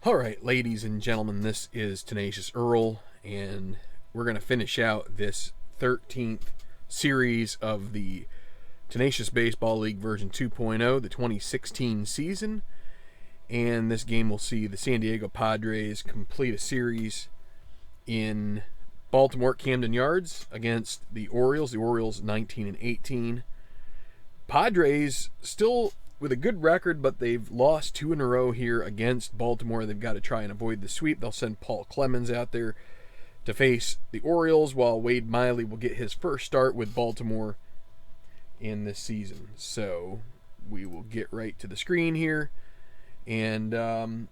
Alright, ladies and gentlemen, this is Tenacious Earl, and we're going to finish out this 13th series of the Tenacious Baseball League version 2.0, the 2016 season. And this game will see the San Diego Padres complete a series in Baltimore Camden Yards against the Orioles. The Orioles 19-18. Padres still with a good record, but they've lost 2 in a row here against Baltimore. They've got to try and avoid the sweep. They'll send Paul Clemens out there to face the Orioles, while Wade Miley will get his first start with Baltimore in this season. So we will get right to the screen here. And,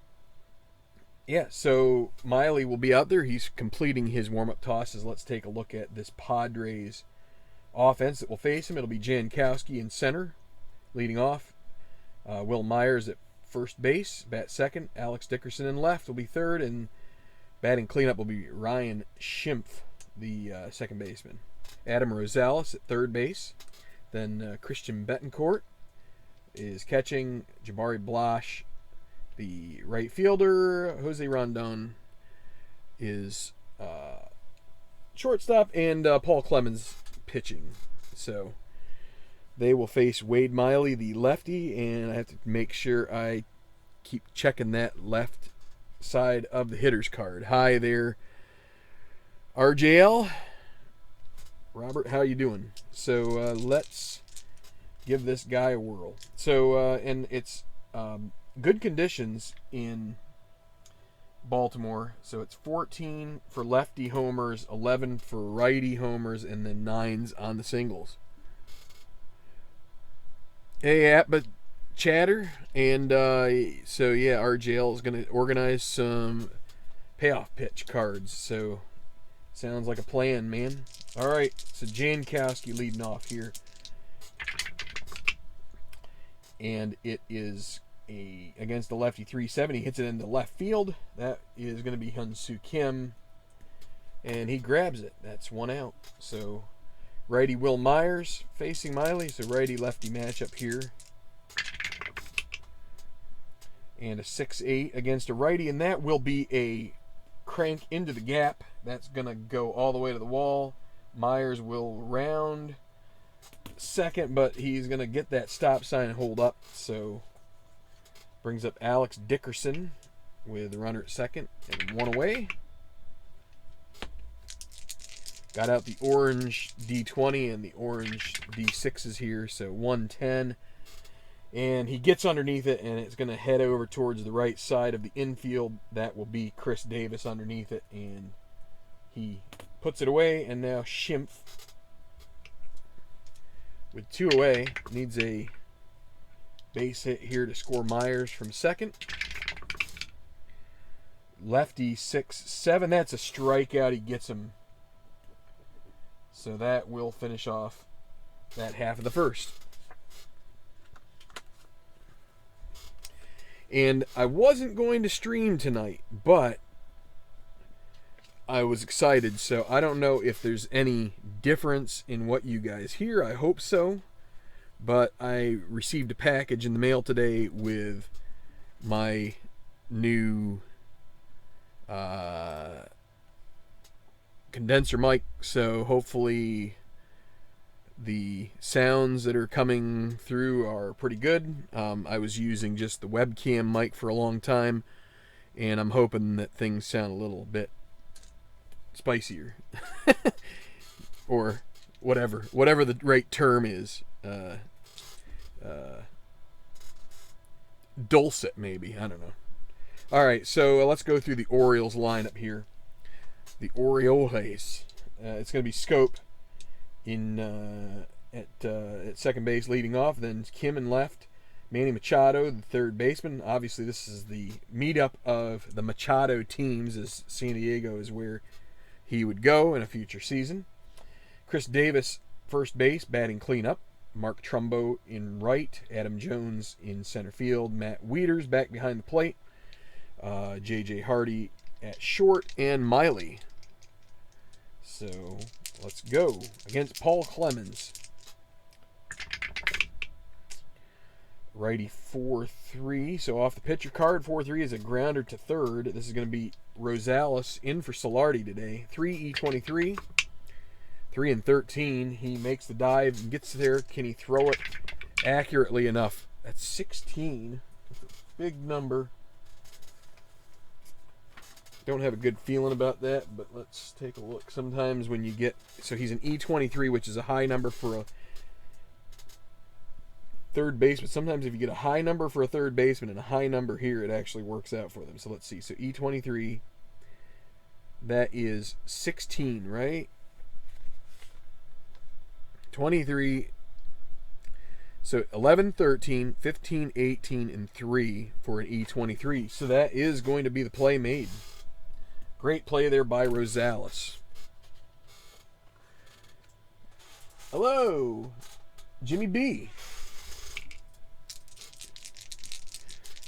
so Miley will be out there. He's completing his warm-up tosses. Let's take a look at this Padres offense that will face him. It'll be Jankowski in center, leading off. Will Myers at first base, bat second. Alex Dickerson in left will be third, and batting cleanup will be Ryan Schimpf, the second baseman. Adam Rosales at third base. Then Christian Betancourt is catching. Jabari Blash, the right fielder. Jose Rondon is shortstop, and Paul Clemens pitching. So they will face Wade Miley, the lefty, and I have to make sure I keep checking that left side of the hitter's card. Hi there, RJL. Robert, how you doing? So let's give this guy a whirl. So, and it's good conditions in Baltimore. So it's 14 for lefty homers, 11 for righty homers, and then 9s on the singles. Hey, but chatter, and so yeah, RJL is going to organize some payoff pitch cards. So sounds like a plan, man. All right, so Jankowski leading off here, and it is against the lefty 370. Hits it into left field. That is going to be Hyun-Soo Kim, and he grabs it. That's 1 out. So righty Will Myers facing Miley, so righty-lefty matchup here. And a 6-8 against a righty, and that will be a crank into the gap. That's going to go all the way to the wall. Myers will round second, but he's going to get that stop sign and hold up. So brings up Alex Dickerson with the runner at second and 1 away. Got out the orange D20 and the orange D6s here, so 110. And he gets underneath it, and it's going to head over towards the right side of the infield. That will be Chris Davis underneath it, and he puts it away. And now Schimpf, with 2 away, needs a base hit here to score Myers from second. Lefty 6-7. That's a strikeout. He gets him. So that will finish off that half of the first. And I wasn't going to stream tonight, but I was excited. So I don't know if there's any difference in what you guys hear. I hope so. But I received a package in the mail today with my new condenser mic, so hopefully the sounds that are coming through are pretty good. I was using just the webcam mic for a long time, and I'm hoping that things sound a little bit spicier or whatever the right term is. Dulcet, maybe, I don't know. All right, so let's go through the Orioles lineup here. The Orioles. It's going to be Scope at second base leading off. Then Kim in left. Manny Machado, the third baseman. Obviously, this is the meetup of the Machado teams, as San Diego is where he would go in a future season. Chris Davis, first base, batting cleanup. Mark Trumbo in right. Adam Jones in center field. Matt Wieters back behind the plate. J.J. Hardy at short, and Miley. So let's go against Paul Clemens. Righty 4-3. So off the pitcher card, 4-3 is a grounder to third. This is going to be Rosales in for Solardi today. 3 E23. 3-13. He makes the dive and gets there. Can he throw it accurately enough? That's 16. That's a big number. Don't have a good feeling about that, but let's take a look. Sometimes when you get, so he's an E23, which is a high number for a third baseman. Sometimes if you get a high number for a third baseman and a high number here, it actually works out for them. So let's see. So E23, that is 16, right? 23. So 11, 13, 15, 18, and 3 for an E23. So that is going to be the play made. Great play there by Rosales. Hello, Jimmy B.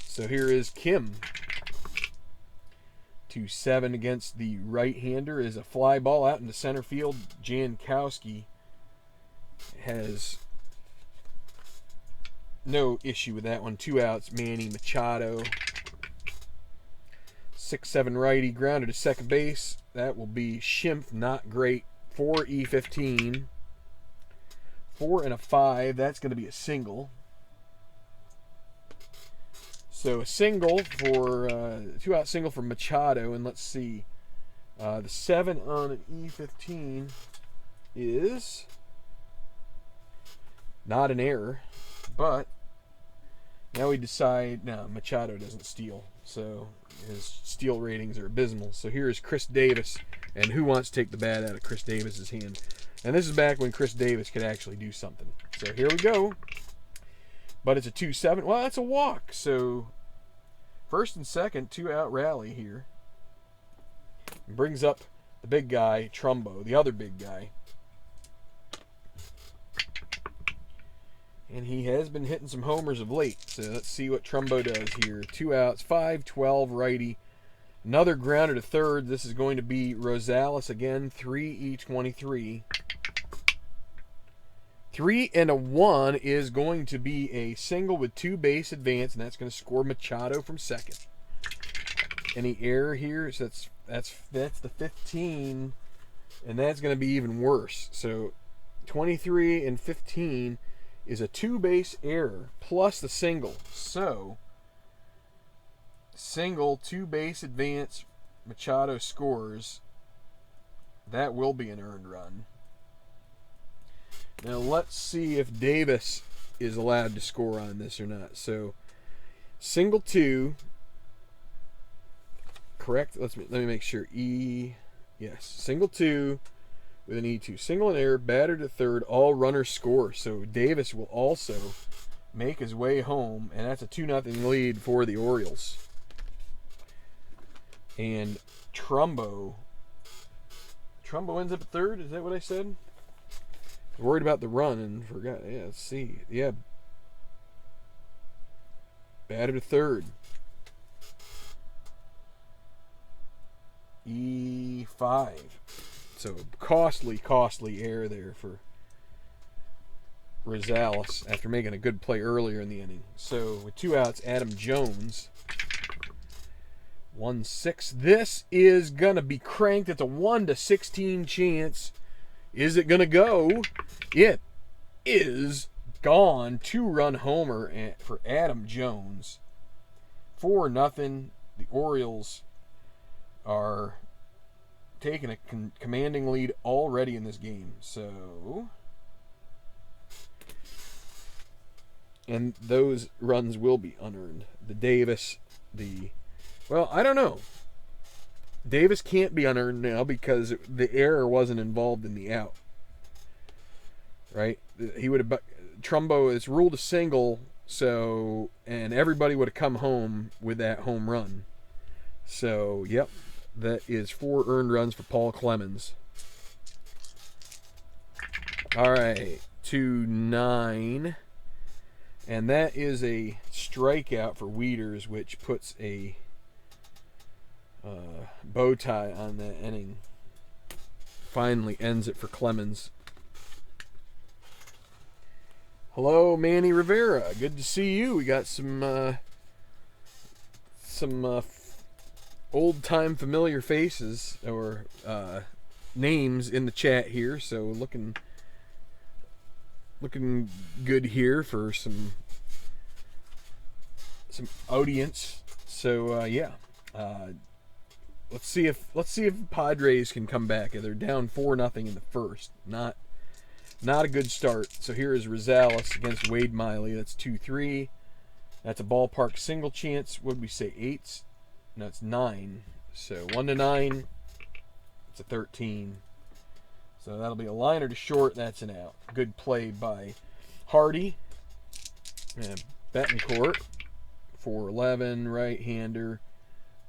So here is Kim. 2-7 against the right-hander is a fly ball out into center field. Jankowski has no issue with that one. 2 outs. Manny Machado. 6-7 righty, grounded to second base. That will be Schimpf, not great. 4 E15. 4 and a 5. That's going to be a single. So a single for 2-out single for Machado, and let's see. The 7 on an E15 is not an error, but now we decide, no, Machado doesn't steal, so his steal ratings are abysmal. So here's Chris Davis, and who wants to take the bat out of Chris Davis's hand? And this is back when Chris Davis could actually do something. So here we go. But it's a 2-7. Well, that's a walk. So first and second, 2-out rally here. Brings up the big guy, Trumbo, the other big guy. And he has been hitting some homers of late. So let's see what Trumbo does here. 2 outs, 5-12 righty. Another grounder to third. This is going to be Rosales again. 3 E23. 3 and a 1 is going to be a single with 2 base advance, and that's going to score Machado from second. Any error here? So that's the 15, and that's going to be even worse. So 23 and 15 is a 2-base error plus the single. So single, 2-base advance, Machado scores. That will be an earned run. Now let's see if Davis is allowed to score on this or not. So single 2, correct? Let me make sure. Yes, single 2 with an E2. Single and error, batter to third, all runners score. So Davis will also make his way home, and that's a 2-0 lead for the Orioles. And Trumbo ends up at third. Is that what I said? Worried about the run and forgot. Yeah, let's see. Yeah. Batter to third. E5. So costly error there for Rosales after making a good play earlier in the inning. So with 2 outs, Adam Jones. 1-6. This is going to be cranked. It's a 1-16 chance. Is it going to go? It is gone. 2-run homer for Adam Jones. 4-0. The Orioles are taking a commanding lead already in this game. So, and those runs will be unearned. The Davis, well, I don't know. Davis can't be unearned now because the error wasn't involved in the out. Right? He would have. Trumbo is ruled a single, so, and everybody would have come home with that home run. So, yep, that is 4 earned runs for Paul Clemens. All right, 2-9, and that is a strikeout for Wieters, which puts a bow tie on that inning. Finally ends it for Clemens. Hello, Manny Rivera. Good to see you. We got some old-time familiar faces or names in the chat here. So looking good here for some audience. So yeah, let's see if Padres can come back. They're down 4-0 in the first. Not a good start. So here is Rosales against Wade Miley. That's 2-3. That's a ballpark single chance. What would we say? 8? No, it's 9. So 1-9. It's a 13. So that'll be a liner to short. That's an out. Good play by Hardy. And Betancourt. 4-11, right-hander.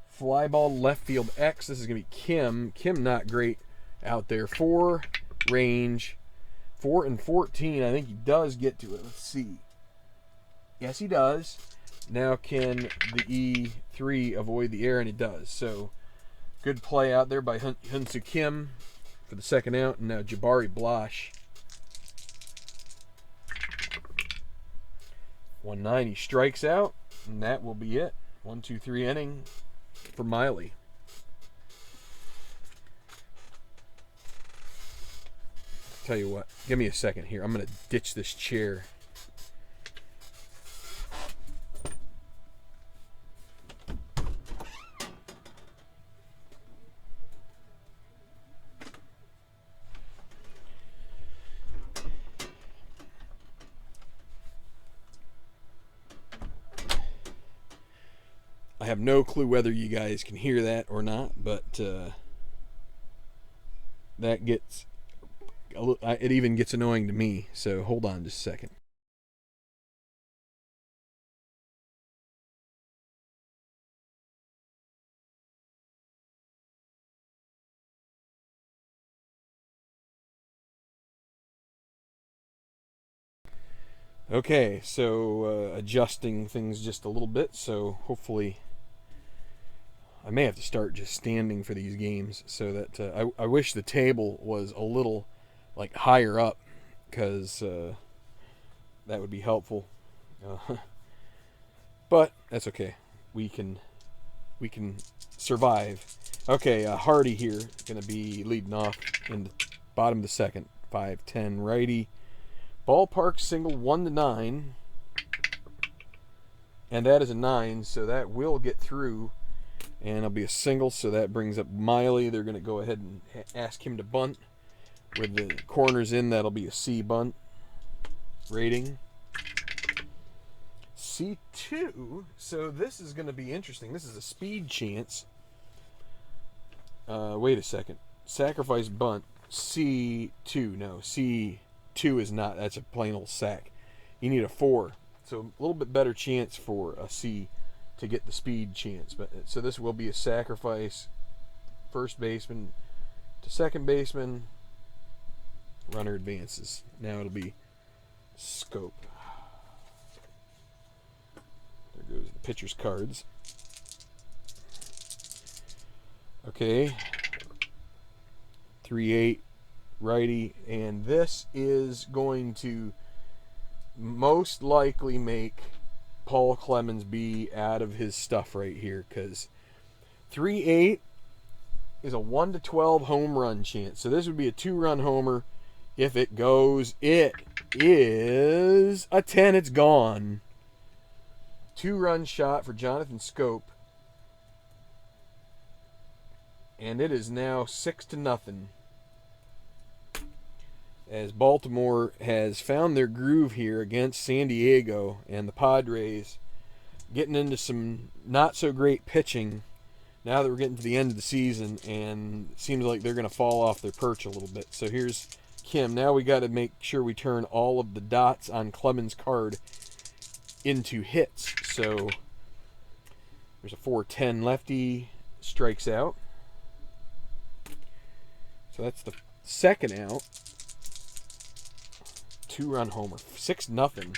Fly ball left field X. This is going to be Kim. Kim not great out there. 4 range. 4-14. I think he does get to it. Let's see. Yes, he does. Now can the E3 avoid the air? And it does. So good play out there by Hyun-Soo Kim for the second out. And now Jabari Blash. 1-9. He strikes out. And that will be it. 1-2-3 inning for Miley. Tell you what, give me a second here. I'm going to ditch this chair. I have no clue whether you guys can hear that or not, but that gets... it even gets annoying to me, so hold on just a second. Okay, so adjusting things just a little bit, so hopefully I may have to start just standing for these games so that I wish the table was a little like higher up, because that would be helpful. But that's okay. We can survive. Okay, Hardy here going to be leading off in the bottom of the second. 5-10 righty. Ballpark single 1-9. And that is a 9, so that will get through. And it'll be a single, so that brings up Miley. They're going to go ahead and ask him to bunt. With the corners in, that'll be a C bunt rating. C2, so this is going to be interesting. This is a speed chance. Wait a second. Sacrifice bunt. C2, no, C2 is not. That's a plain old sack. You need a 4. So a little bit better chance for a C to get the speed chance. But so this will be a sacrifice. First baseman to second baseman. Runner advances. Now it'll be scope. There goes the pitcher's cards. Okay. 3-8 righty. And this is going to most likely make Paul Clemens be out of his stuff right here, because 3-8 is a 1-12 home run chance. So this would be a 2-run homer. If it goes, it is a 10. It's gone. 2-run shot for Jonathan Scope. And it is now 6-0. As Baltimore has found their groove here against San Diego, and the Padres getting into some not so great pitching now that we're getting to the end of the season, and it seems like they're going to fall off their perch a little bit. So here's Kim. Now we got to make sure we turn all of the dots on Clemens' card into hits. So there's a 4-10 lefty, strikes out. So that's the second out. 2-run homer. 6-0.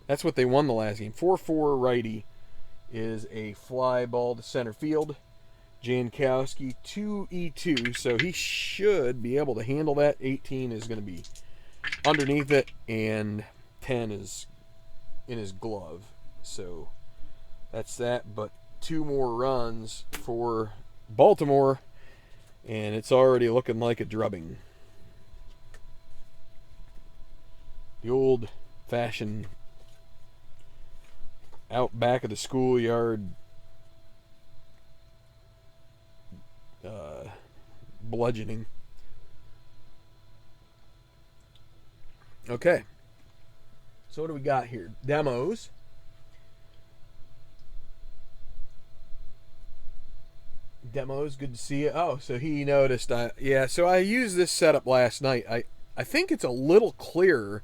That's what they won the last game. 4-4 righty is a fly ball to center field. Jankowski 2-2, so he should be able to handle that. 18 is going to be underneath it, and 10 is in his glove. So that's that. But 2 more runs for Baltimore, and it's already looking like a drubbing. The old-fashioned out back of the schoolyard bludgeoning. Okay. So what do we got here? Demos. Demos, good to see you. Oh, so he noticed. Yeah, so I used this setup last night. I think it's a little clearer.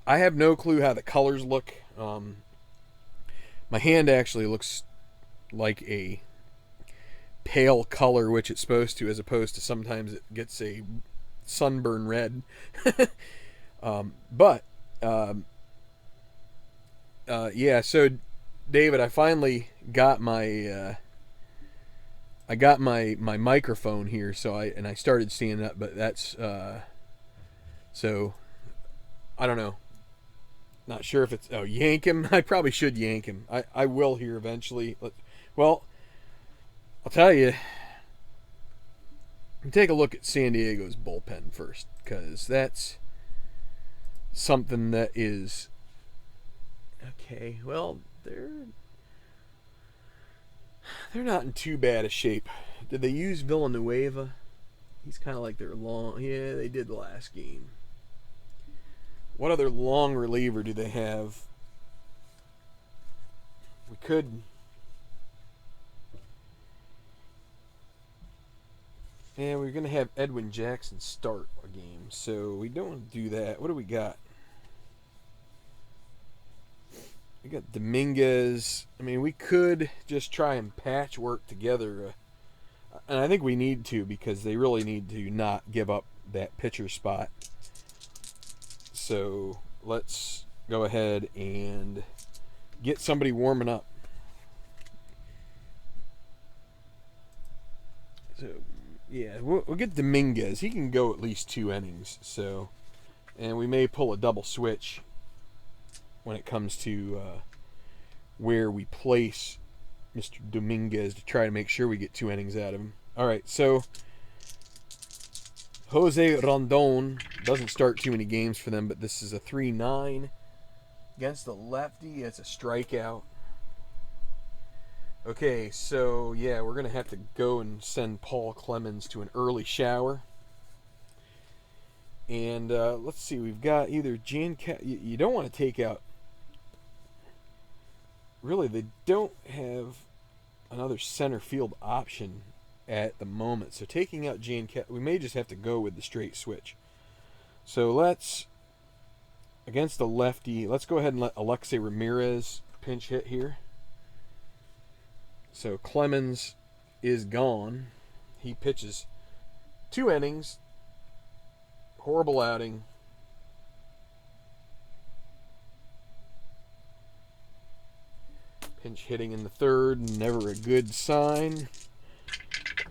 I have no clue how the colors look. My hand actually looks like a pale color, which it's supposed to, as opposed to sometimes it gets a sunburn red. Yeah, so David, I finally got my my microphone here, so I started seeing that, but that's so I don't know. Not sure if it's yank him. I probably should yank him. I will here eventually. Well, I'll tell you. Take a look at San Diego's bullpen first, because that's something that is okay. Well, they're not in too bad a shape. Did they use Villanueva? He's kind of like their long. Yeah, they did the last game. What other long reliever do they have? We could. Yeah, we're going to have Edwin Jackson start a game, so we don't want to do that. What do we got? We got Dominguez. I mean, we could just try and patchwork together. And I think we need to, because they really need to not give up that pitcher spot. So let's go ahead and get somebody warming up. So, yeah, we'll get Dominguez. He can go at least 2 innings. So, and we may pull a double switch when it comes to where we place Mr. Dominguez to try to make sure we get 2 innings out of him. All right, so Jose Rondon doesn't start too many games for them, but this is a 3-9 against the lefty. It's a strikeout. Okay, so yeah, we're going to have to go and send Paul Clemens to an early shower. And let's see, we've got either you don't want to take out. Really, they don't have another center field option at the moment. So taking out we may just have to go with the straight switch. So let's, against the lefty, let's go ahead and let Alexei Ramirez pinch hit here. So Clemens is gone. He pitches 2 innings. Horrible outing. Pinch hitting in the third, never a good sign.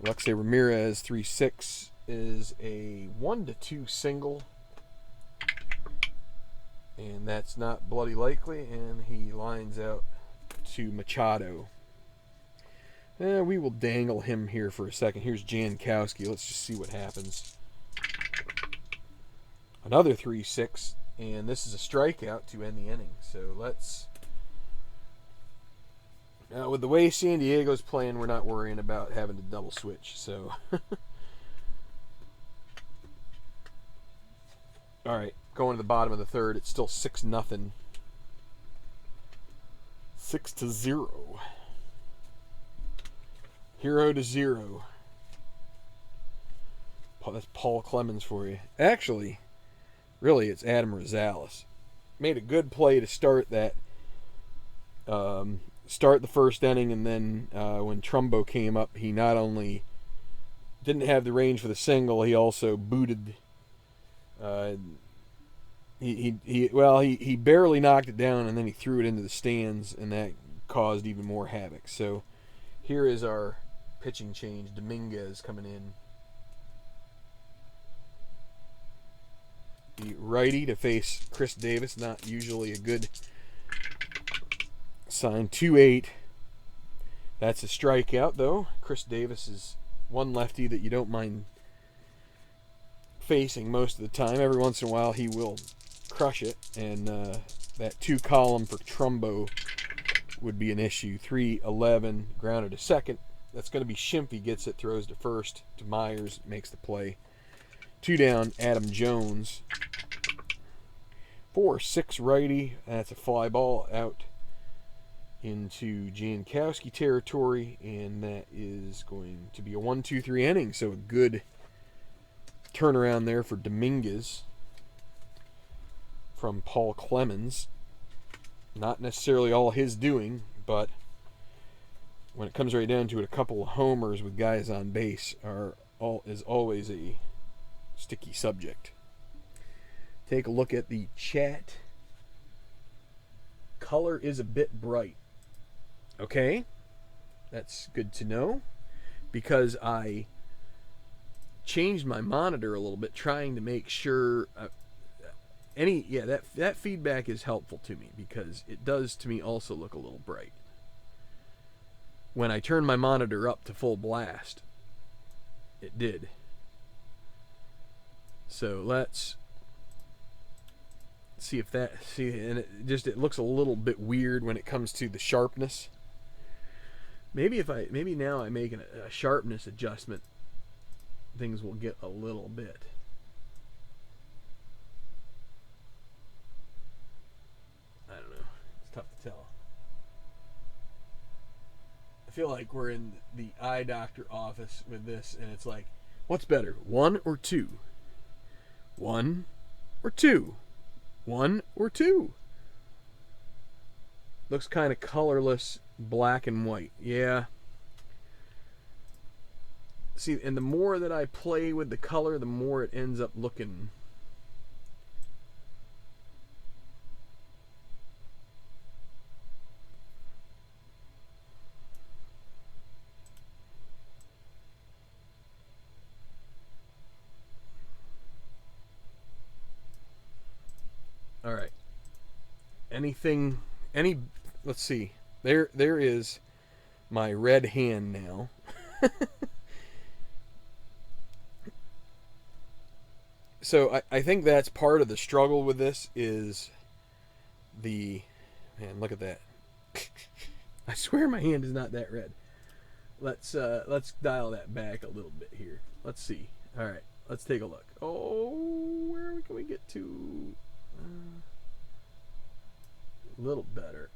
Alexei Ramirez, 3-6, is a 1-2 single. And that's not bloody likely, and he lines out to Machado. We will dangle him here for a second. Here's Jankowski. Let's just see what happens. Another 3-6, and this is a strikeout to end the inning. So let's... Now, with the way San Diego's playing, we're not worrying about having to double switch. So, all right, going to the bottom of the third. It's still 6-0. 6-0. Hero to 0. That's Paul Clemens for you. Actually, really, it's Adam Rosales. Made a good play to start that. Start the first inning, and then when Trumbo came up, he not only didn't have the range for the single, he also booted. He barely knocked it down, and then he threw it into the stands, and that caused even more havoc. So here is our pitching change. Dominguez coming in. the righty to face Chris Davis. Not usually a good sign. 2-8. That's a strikeout, though. Chris Davis is one lefty that you don't mind facing most of the time. Every once in a while, he will crush it, and that 2-column for Trumbo would be an issue. 3-11, grounded to second. That's going to be Schimpf. He gets it, throws to first, to Myers, makes the play. 2 down, Adam Jones. 4-6 righty. That's a fly ball out into Jankowski territory, and that is going to be a 1-2-3 inning. So a good turnaround there for Dominguez from Paul Clemens. Not necessarily all his doing, but when it comes right down to it, a couple of homers with guys on base is always a sticky subject. Take a look at the chat. Color is a bit bright. Okay, that's good to know, because I changed my monitor a little bit, trying to make sure that feedback is helpful to me, because it does to me also look a little bright. When I turned my monitor up to full blast, it did. So let's see if and it looks a little bit weird when it comes to the sharpness. Maybe now I make a sharpness adjustment, things will get a little bit. I don't know. It's tough to tell. I feel like we're in the eye doctor office with this, and it's like, what's better, 1 or 2? 1 or 2? 1 or 2? Looks kind of colorless, black and white. Yeah. See, and the more that I play with the color, the more it ends up looking. All right. Let's see. There is my red hand now. So I think that's part of the struggle with this is man, look at that. I swear my hand is not that red. Let's dial that back a little bit here. Let's see. All right, let's take a look. Oh, where can we get to? A little better.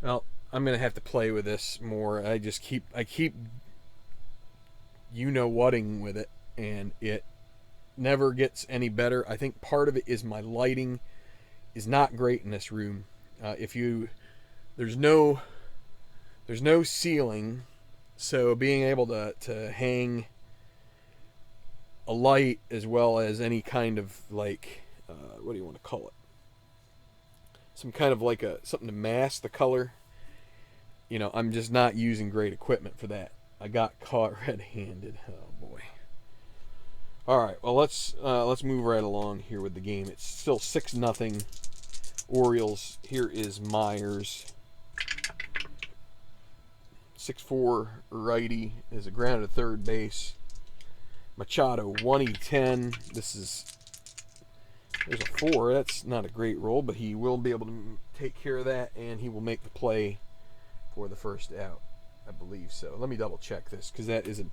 Well, I'm gonna have to play with this more. I keep you-know-whatting with it, and it never gets any better. I think part of it is my lighting is not great in this room. There's no ceiling, so being able to hang a light as well as any kind of like what do you want to call it? Some kind of like something to mask the color. I'm just not using great equipment for that. I got caught red-handed. Oh boy. All right. Well, let's move right along here with the game. It's still 6-0 Orioles. Here is Myers. 6'4" righty is a ground to third base. Machado 1-10. There's a 4. That's not a great roll, but he will be able to take care of that, and he will make the play for the first out. I believe so. Let me double check this, because that isn't,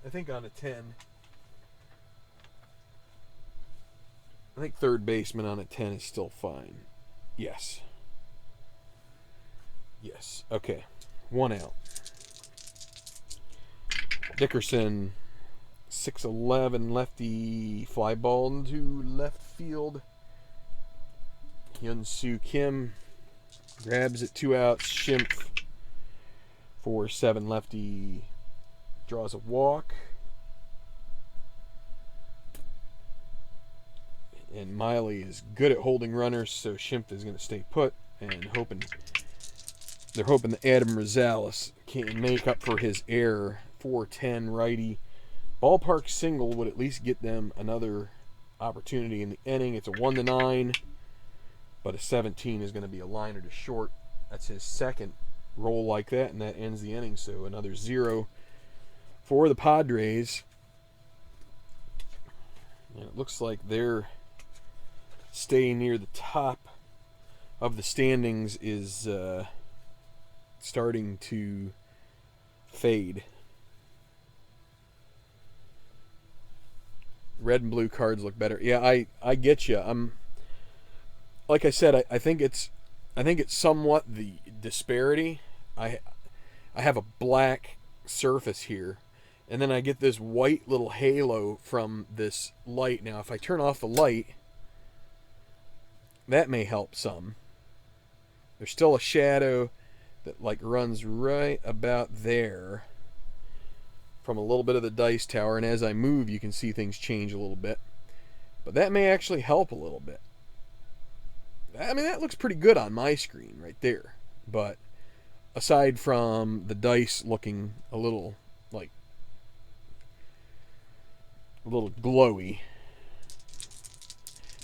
I think on a 10. I think third baseman on a 10 is still fine. Yes. Yes. Okay. 1 out. Dickerson, 6'11", lefty, fly ball into left field. Hyun-Soo Kim grabs it, 2 outs. Schimpf, 4'7", lefty, draws a walk. And Miley is good at holding runners, so Schimpf is going to stay put, and they're hoping that Adam Rosales can make up for his error. 4'10", righty, Ballpark single would at least get them another opportunity in the inning. It's a 1-9, but a 17 is going to be a liner to short. That's his second roll like that, and that ends the inning. So another 0 for the Padres. And it looks like they're staying near the top of the standings is starting to fade. Red and blue cards look better. Yeah, I get you. Like I said, I think it's somewhat the disparity. I have a black surface here, and then I get this white little halo from this light. Now, if I turn off the light, that may help some. There's still a shadow that like runs right about there from a little bit of the dice tower, and as I move you can see things change a little bit, but that may actually help a little bit. I mean, that looks pretty good on my screen right there, but aside from the dice looking a little glowy,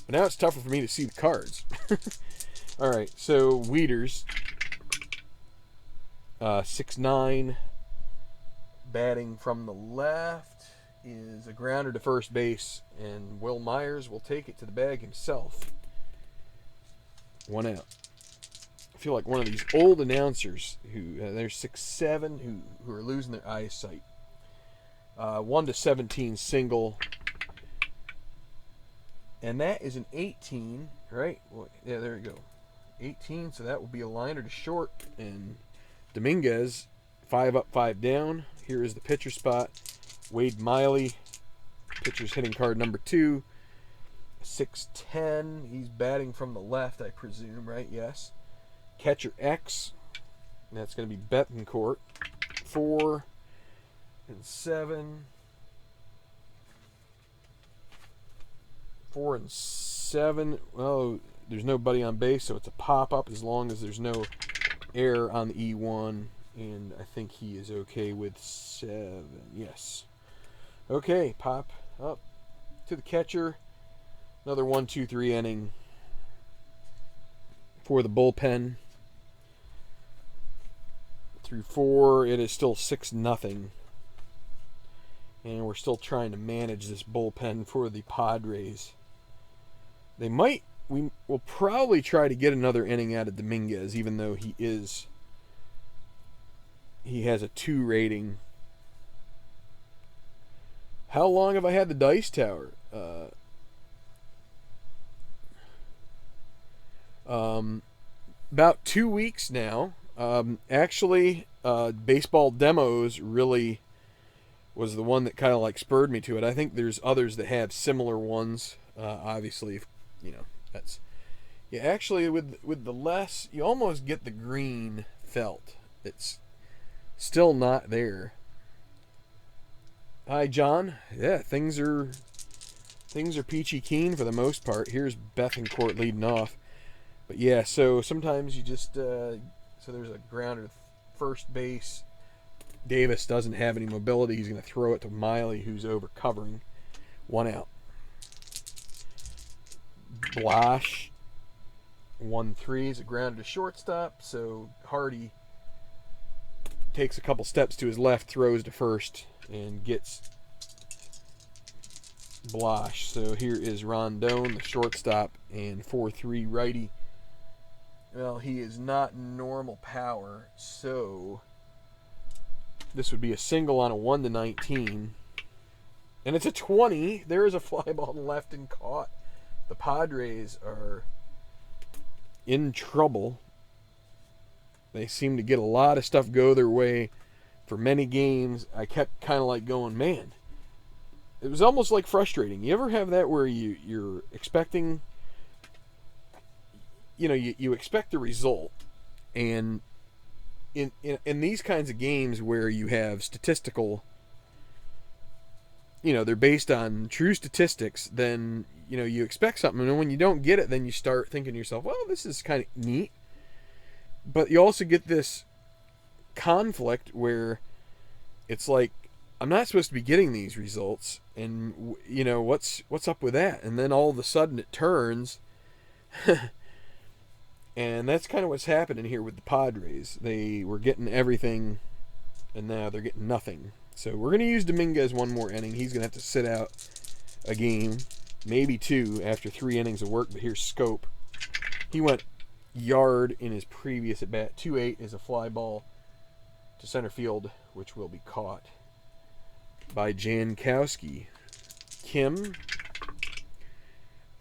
but now it's tougher for me to see the cards. All right, so Weeders, 6'9", batting from the left, is a grounder to first base, and Will Myers will take it to the bag himself. 1 out. I feel like one of these old announcers who they're 6'7", who are losing their eyesight. 1-17 single, and that is an 18, right? Well, yeah, there you go. 18, so that will be a liner to short, and Dominguez 5 up, 5 down. Here is the pitcher spot. Wade Miley, pitcher's hitting card number 2. 6'10", he's batting from the left, I presume, right? Yes. Catcher X, and that's going to be Betancourt. 4 and 7. 4 and 7. Well, there's nobody on base, so it's a pop-up as long as there's no error on the E1, and I think he is okay with 7. Yes. Okay, pop up to the catcher. Another 1-2-3 inning for the bullpen. Through 4, it is still 6-0. And we're still trying to manage this bullpen for the Padres. We will probably try to get another inning out of Dominguez, even though he has a 2 rating. How long have I had the dice tower? About 2 weeks now. Actually, Baseball Demos really was the one that kind of like spurred me to it. I think there's others that have similar ones. Obviously, that's actually with the less, you almost get the green felt. It's still not there. Hi, John. Yeah, things are peachy keen for the most part. Here's Betancourt leading off. But yeah, so sometimes you just so there's a grounder to first base. Davis doesn't have any mobility. He's going to throw it to Miley, who's over covering. 1 out. Blash, 1-3 is a grounder to shortstop. So Hardy takes a couple steps to his left, throws to first, and gets Blash. So here is Rondon, the shortstop, and 4-3 righty. Well, he is not normal power, so this would be a single on a 1-19. And it's a 20. There is a fly ball left and caught. The Padres are in trouble. They seem to get a lot of stuff go their way for many games. I kept kind of like going, man, it was almost like frustrating. You ever have that where you're expecting, you expect the result, and in these kinds of games where you have statistical, they're based on true statistics, then you expect something, and when you don't get it, then you start thinking to yourself, well, this is kind of neat. But you also get this conflict where it's like I'm not supposed to be getting these results, and you know what's up with that? And then all of a sudden it turns, and that's kind of what's happening here with the Padres. They were getting everything, and now they're getting nothing. So we're going to use Dominguez one more inning. He's going to have to sit out a game, maybe two, after 3 innings of work. But here's Scope. He went yard in his previous at bat. 2-8 is a fly ball to center field, which will be caught by Jankowski. Kim,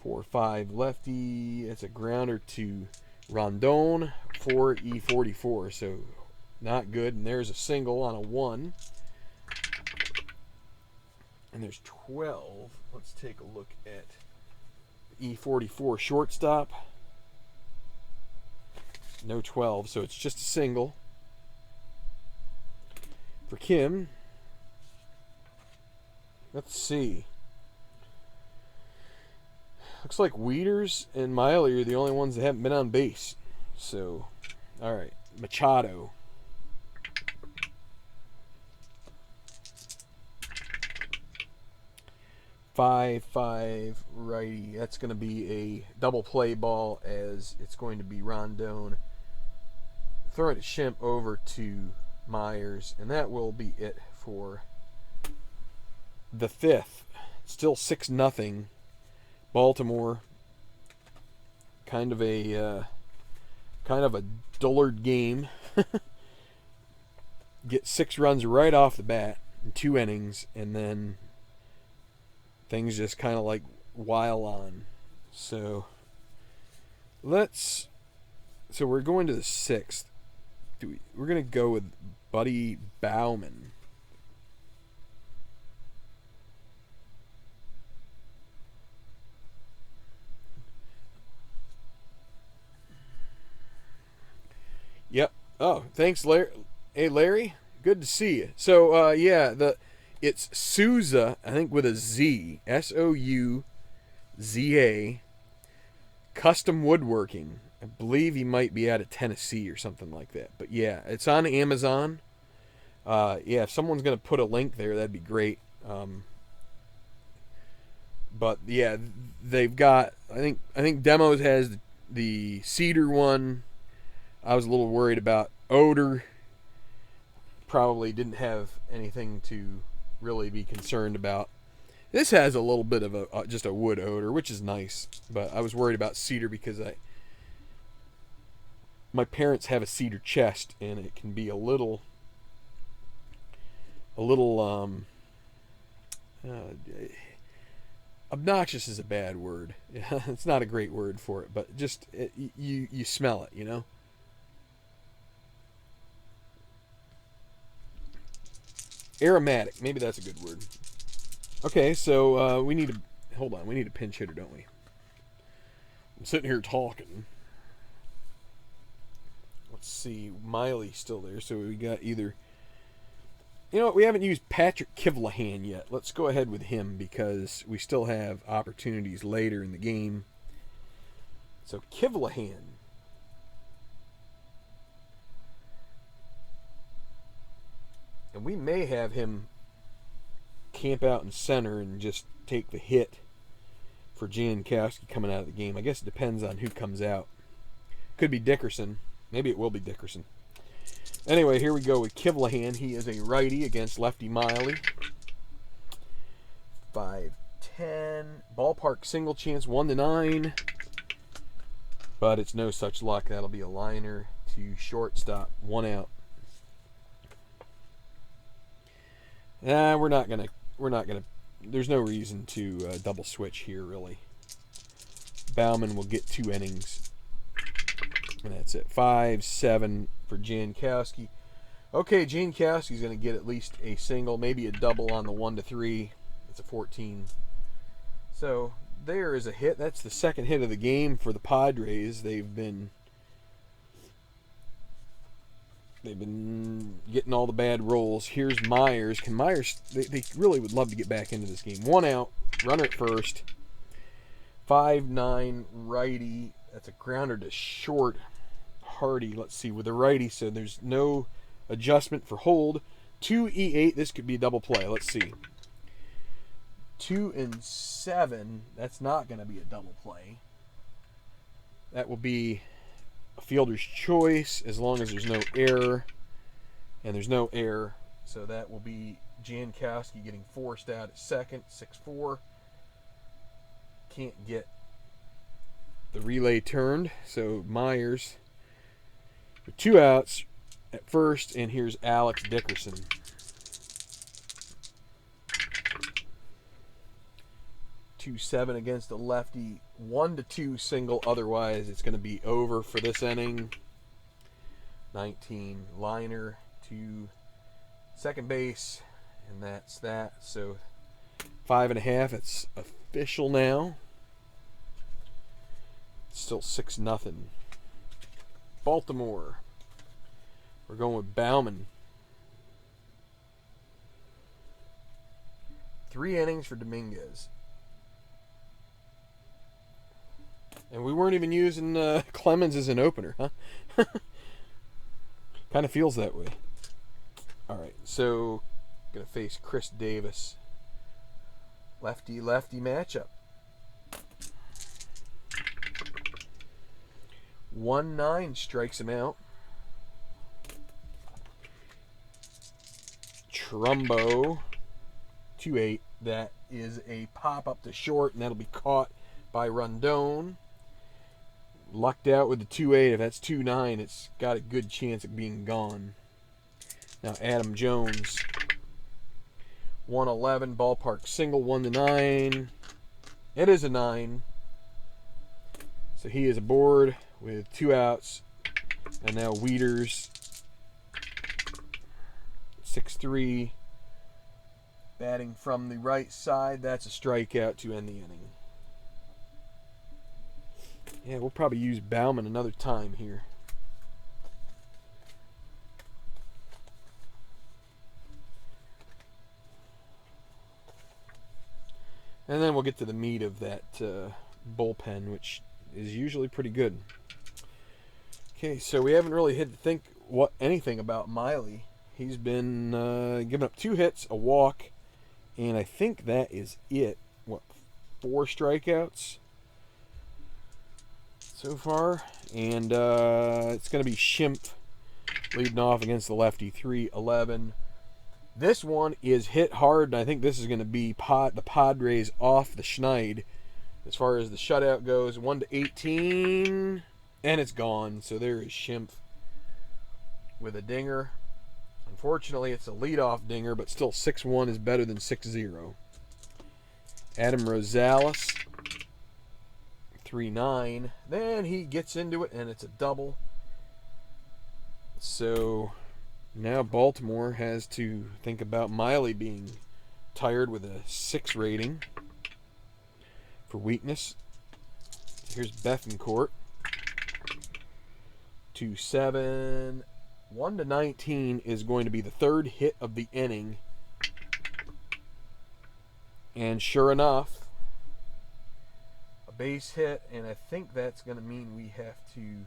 4-5 lefty. It's a grounder to Rondon, 4E44. So not good. And there's a single on a 1. And there's 12. Let's take a look at E44 shortstop. No 12, so it's just a single for Kim. Let's see. Looks like Wieters and Miley are the only ones that haven't been on base. So, all right, Machado. Five righty. That's going to be a double play ball, as it's going to be Rondon throwing to Shemp over to Myers, and that will be it for the 5th. Still 6-0. Baltimore. Kind of a dullard game. Get 6 runs right off the bat in 2 innings, and then things just kind of like while on. So we're going to the 6th. We're going to go with Buddy Bauman. Yep. Oh, thanks, Larry. Hey, Larry. Good to see you. So, yeah, it's Souza, I think with a Z, Souza, Custom Woodworking. I believe he might be out of Tennessee or something like that. But yeah, it's on Amazon. Yeah, if someone's going to put a link there, that'd be great. But yeah, they've got, I think Demos has the cedar one. I was a little worried about odor. Probably didn't have anything to really be concerned about. This has a little bit of just a wood odor, which is nice. But I was worried about cedar because my parents have a cedar chest, and it can be a little obnoxious is a bad word. It's not a great word for it, but just you smell it, you know. Aromatic, maybe that's a good word. Okay, so we need a pinch hitter, don't we? I'm sitting here talking. Let's see, Miley's still there, so we got either... You know what, we haven't used Patrick Kivlahan yet. Let's go ahead with him because we still have opportunities later in the game. So Kivlahan. And we may have him camp out in center and just take the hit for Jankowski coming out of the game. I guess it depends on who comes out. Could be Dickerson. Maybe it will be Dickerson. Anyway, here we go with Kivlahan. He is a righty against lefty Miley. 5-10. Ballpark single chance 1-9. But it's no such luck. That'll be a liner to shortstop. 1 out. We're not gonna. There's no reason to double switch here, really. Bauman will get 2 innings. And that's it. 5-7 for Jankowski. Okay, Jankowski's going to get at least a single, maybe a double on the 1-3. It's a 14. So there is a hit. That's the second hit of the game for the Padres. They've been getting all the bad rolls. Here's Myers. Can Myers? They really would love to get back into this game. 1 out. Runner at first. 5-9 righty. That's a grounder to short. Hardy, let's see, with a righty, so there's no adjustment for hold. 2E8, this could be a double play. Let's see. 2 and 7, that's not going to be a double play. That will be a fielder's choice as long as there's no error. And there's no error. So that will be Jankowski getting forced out at second, 6-4. Can't get the relay turned. So Myers for 2 outs at first, and here's Alex Dickerson. 2-7 against the lefty. 1-2 single. Otherwise, it's going to be over for this inning. 19 liner to second base, and that's that. So 5.5. It's official now. It's still 6-0. Baltimore. We're going with Bauman. 3 innings for Dominguez. And we weren't even using Clemens as an opener, huh? Kind of feels that way. All right, so going to face Chris Davis. Lefty-lefty matchup. 1-9 strikes him out. Trumbo, 2-8. That is a pop up to short, and that'll be caught by Rondon. Lucked out with the 2-8. If that's 2-9, it's got a good chance of being gone. Now Adam Jones, 1-11, ballpark single, 1-9. It is a 9. So he is aboard with 2 outs. And now Wieters, 6-3, batting from the right side. That's a strikeout to end the inning. Yeah, we'll probably use Bauman another time here. And then we'll get to the meat of that bullpen, which is usually pretty good. Okay, so we haven't really had to think anything about Miley. He's been giving up 2 hits, a walk, and I think that is it. 4 strikeouts so far? And it's going to be Schimpf leading off against the lefty, 3-11. This one is hit hard, and I think this is going to be the Padres off the Schneid as far as the shutout goes. 1-18, and it's gone. So there is Schimpf with a dinger. Unfortunately, it's a leadoff dinger, but still 6-1 is better than 6-0. Adam Rosales, 3-9. Then he gets into it, and it's a double. So now Baltimore has to think about Miley being tired with a 6 rating for weakness. Here's Bethencourt, 2-7. 1-19 is going to be the 3rd hit of the inning. And sure enough, a base hit, and I think that's going to mean we have to,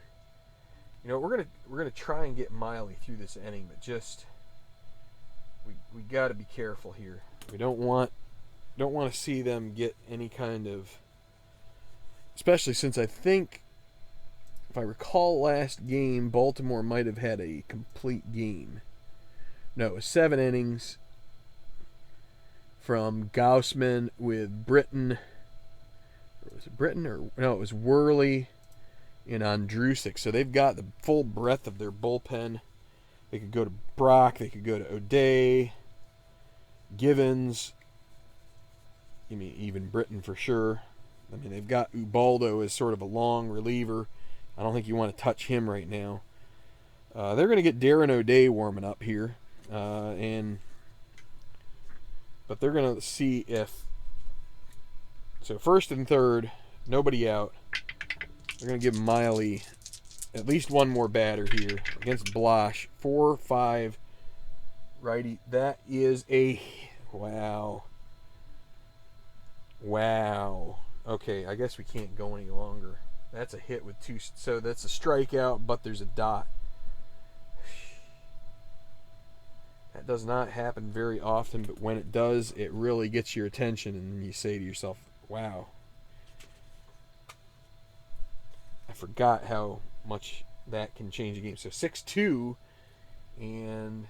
we're gonna try and get Miley through this inning, but just we got to be careful here. We don't want to see them get any kind of, especially since I think, if I recall last game, Baltimore might have had a complete game. No, it was 7 innings from Gaussman with Britton. Or was it Britton? No, it was Worley and Andrusic. So they've got the full breadth of their bullpen. They could go to Brock. They could go to O'Day, Givens. I mean, even Britton for sure. I mean, they've got Ubaldo as sort of a long reliever. I don't think you want to touch him right now. They're going to get Darren O'Day warming up here. But they're going to see if... So 1st and 3rd, nobody out. They're going to give Miley at least one more batter here against Blash. 4-5 righty. That is a... Wow. Okay, I guess we can't go any longer. That's a hit with 2... So that's a strikeout, but there's a dot. It does not happen very often, but when it does, it really gets your attention, and you say to yourself, wow, I forgot how much that can change a game. So 6-2, and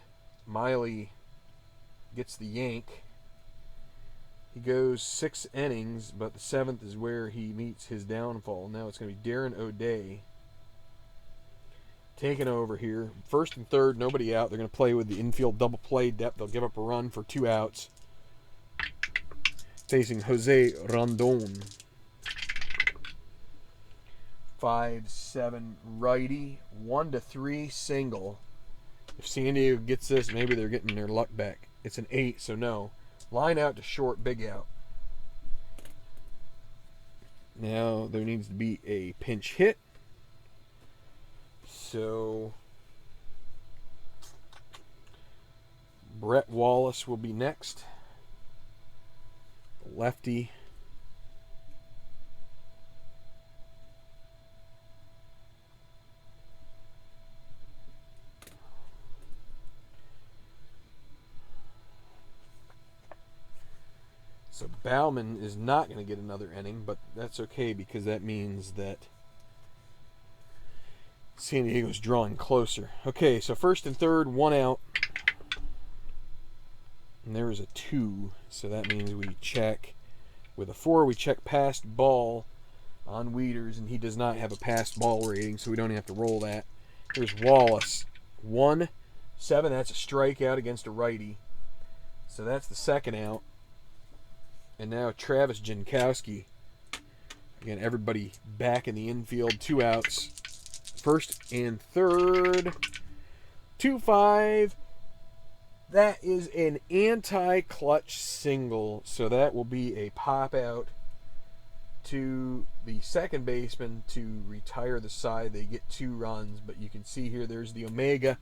Miley gets the yank. He goes 6 innings, but the 7th is where he meets his downfall. Now it's going to be Darren O'Day taking over here. First and third, nobody out. They're going to play with the infield double play depth. They'll give up a run for 2 outs. Facing Jose Rondon. 5-7 righty. 1-3 single. If San Diego gets this, maybe they're getting their luck back. It's an 8, so no. Line out to short, big out. Now there needs to be a pinch hit. So Brett Wallace will be next. Lefty. So Bauman is not going to get another inning, but that's okay because that means that San Diego's drawing closer. Okay, so first and third, 1 out. And there is a 2, so that means we check. With a 4, we check passed ball on Wieters, and he does not have a passed ball rating, so we don't have to roll that. Here's Wallace. 1-7, that's a strikeout against a righty. So that's the second out. And now Travis Jankowski. Again, everybody back in the infield. 2 outs. First and third. 2-5. That is an anti-clutch single. So that will be a pop out to the second baseman to retire the side. They get 2 runs. But you can see here there's the Omega.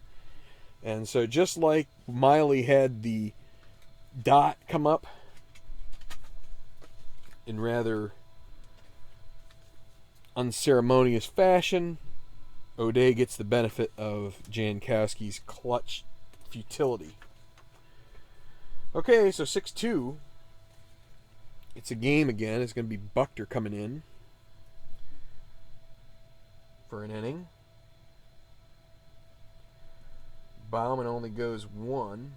And so just like Miley had the dot come up in rather unceremonious fashion, O'Day gets the benefit of Jankowski's clutch futility. Okay, so 6-2. It's a game again. It's going to be Buchter coming in for an inning. Bauman only goes 1.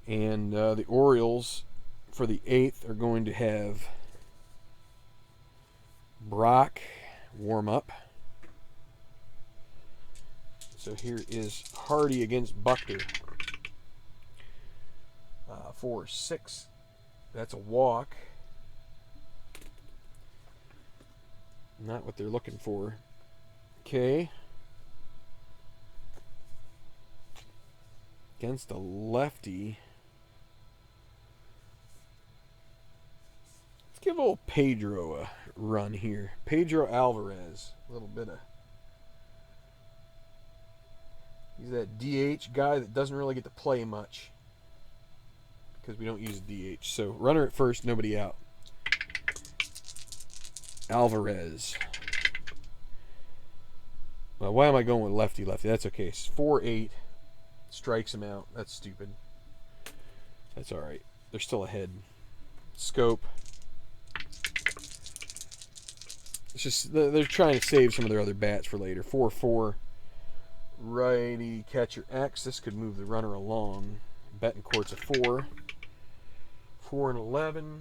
And the Orioles, for the 8th, are going to have Brock warm up. So here is Hardy against Buchter. 4-6. That's a walk. Not what they're looking for. Okay. Against a lefty. Let's give old Pedro a run here. Pedro Alvarez. A little bit of... He's that DH guy that doesn't really get to play much because we don't use DH. So runner at first, nobody out. Alvarez. Well, why am I going with lefty? That's okay. It's 4-8. Strikes him out. That's stupid. That's all right. They're still ahead. Scope. It's just they're trying to save some of their other bats for later. 4-4. Righty catcher X. This could move the runner along. Betancourt's a 4. 4-11.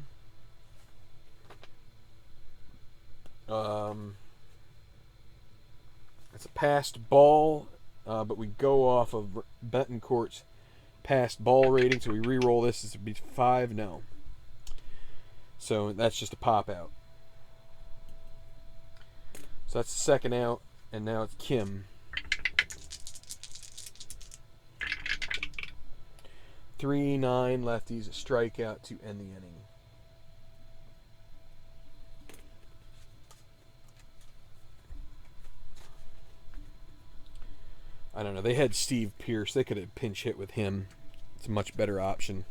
It's a passed ball, but we go off of Betancourt's passed ball rating, so we re-roll this. This would be 5. No. So that's just a pop out. So that's the second out, and now it's Kim. 3-9 lefties, a strikeout to end the inning. I don't know. They had Steve Pierce. They could have pinch hit with him. It's a much better option.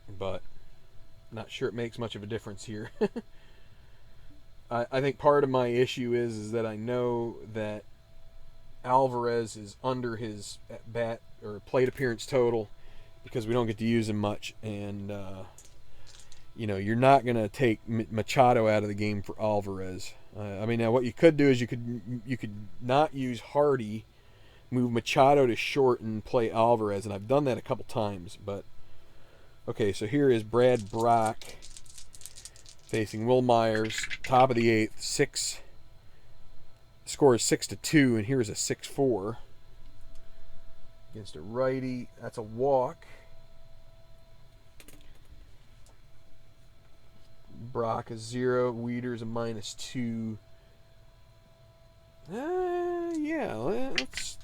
But not sure it makes much of a difference here. I think part of my issue is that I know that Alvarez is under his bat or plate appearance total because we don't get to use him much, and you know, you're not going to take Machado out of the game for Alvarez. I mean, now what you could do is you could not use Hardy, move Machado to short and play Alvarez, and I've done that a couple times. But okay, so here is Brad Brock facing Will Myers, top of the 8th. Score is 6-2, and here's a 6-4 against a righty. That's a walk. Brock is 0. Weeder's a -2. Yeah, let's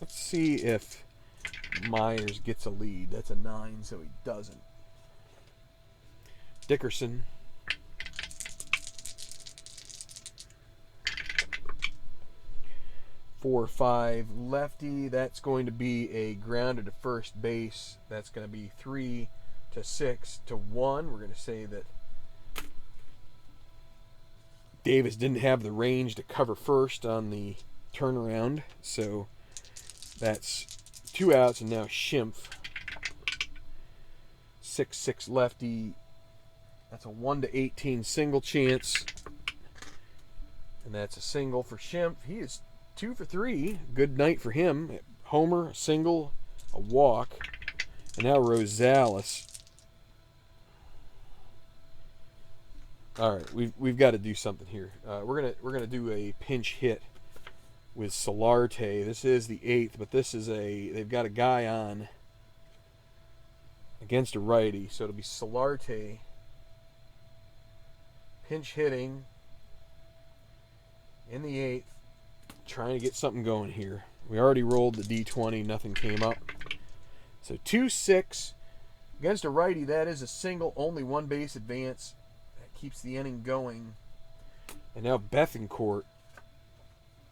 see if Myers gets a lead. That's a 9, so he doesn't. Dickerson. Four, 5 lefty. That's going to be a grounder to first base. That's going to be 3-6-1. We're going to say that Davis didn't have the range to cover first on the turnaround, so that's 2 outs, and now Schimpf. 6-6 lefty. That's a 1-18 single chance, and that's a single for Schimpf. He is 2 for 3. Good night for him. Homer, a single, a walk, and now Rosales. All right, we've got to do something here. We're gonna do a pinch hit with Solarte. This is the 8th, but they've got a guy on against a righty, so it'll be Solarte pinch hitting in the 8th, trying to get something going here. We already rolled the D20, nothing came up. So 2-6 against a righty. That is a single, only 1 base advance. Keeps the inning going. And now Bethancourt.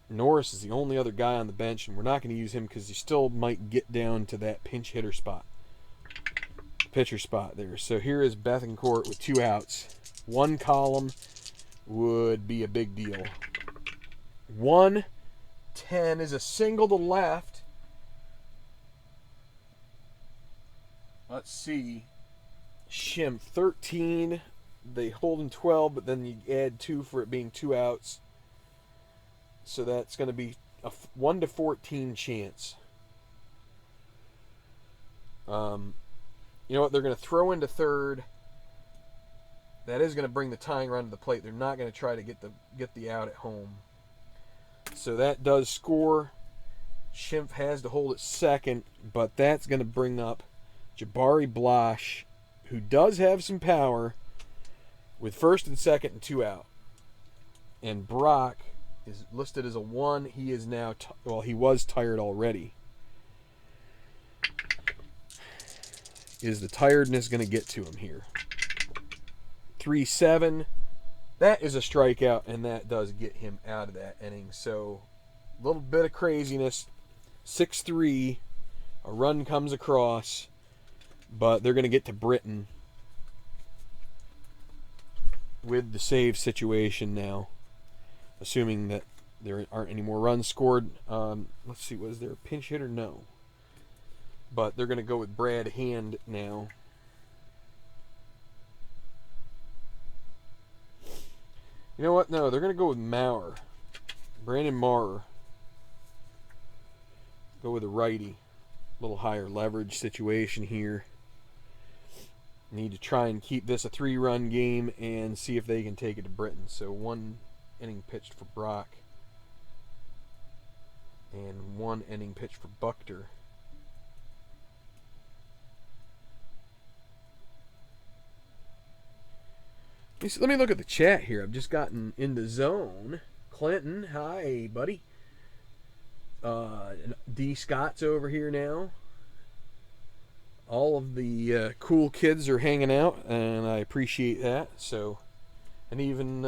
Norris is the only other guy on the bench, and we're not going to use him because he still might get down to that pinch hitter spot. Pitcher spot there. So here is Bethancourt with 2 outs. 1 column would be a big deal. 1-10 is a single to left. Let's see. Schimpf, 13. They hold him 12, but then you add 2 for it being 2 outs. So that's going to be a 1-14 chance. You know what? They're going to throw into third. That is going to bring the tying run to the plate. They're not going to try to get the out at home. So that does score. Schimpf has to hold at second, but that's going to bring up Jabari Blash, who does have some power, with first and second and 2 out. And Brock is listed as a 1. He is now, he was tired already. Is the tiredness going to get to him here? 3-7. That is a strikeout, and that does get him out of that inning. So a little bit of craziness. 6-3. A run comes across, but they're going to get to Britton with the save situation now, assuming that there aren't any more runs scored. Let's see, was there a pinch hitter? No. But they're going to go with Brad Hand now. You know what? No, they're going to go with Maurer. Brandon Maurer. Go with a righty. A little higher leverage situation here. Need to try and keep this a 3-run game and see if they can take it to Britton. So 1 inning pitched for Brock and 1 inning pitched for Buchter. Let me look at the chat here. I've just gotten in the zone. Clinton, hi, buddy. D. Scott's over here now. All of the cool kids are hanging out, and I appreciate that. So, and even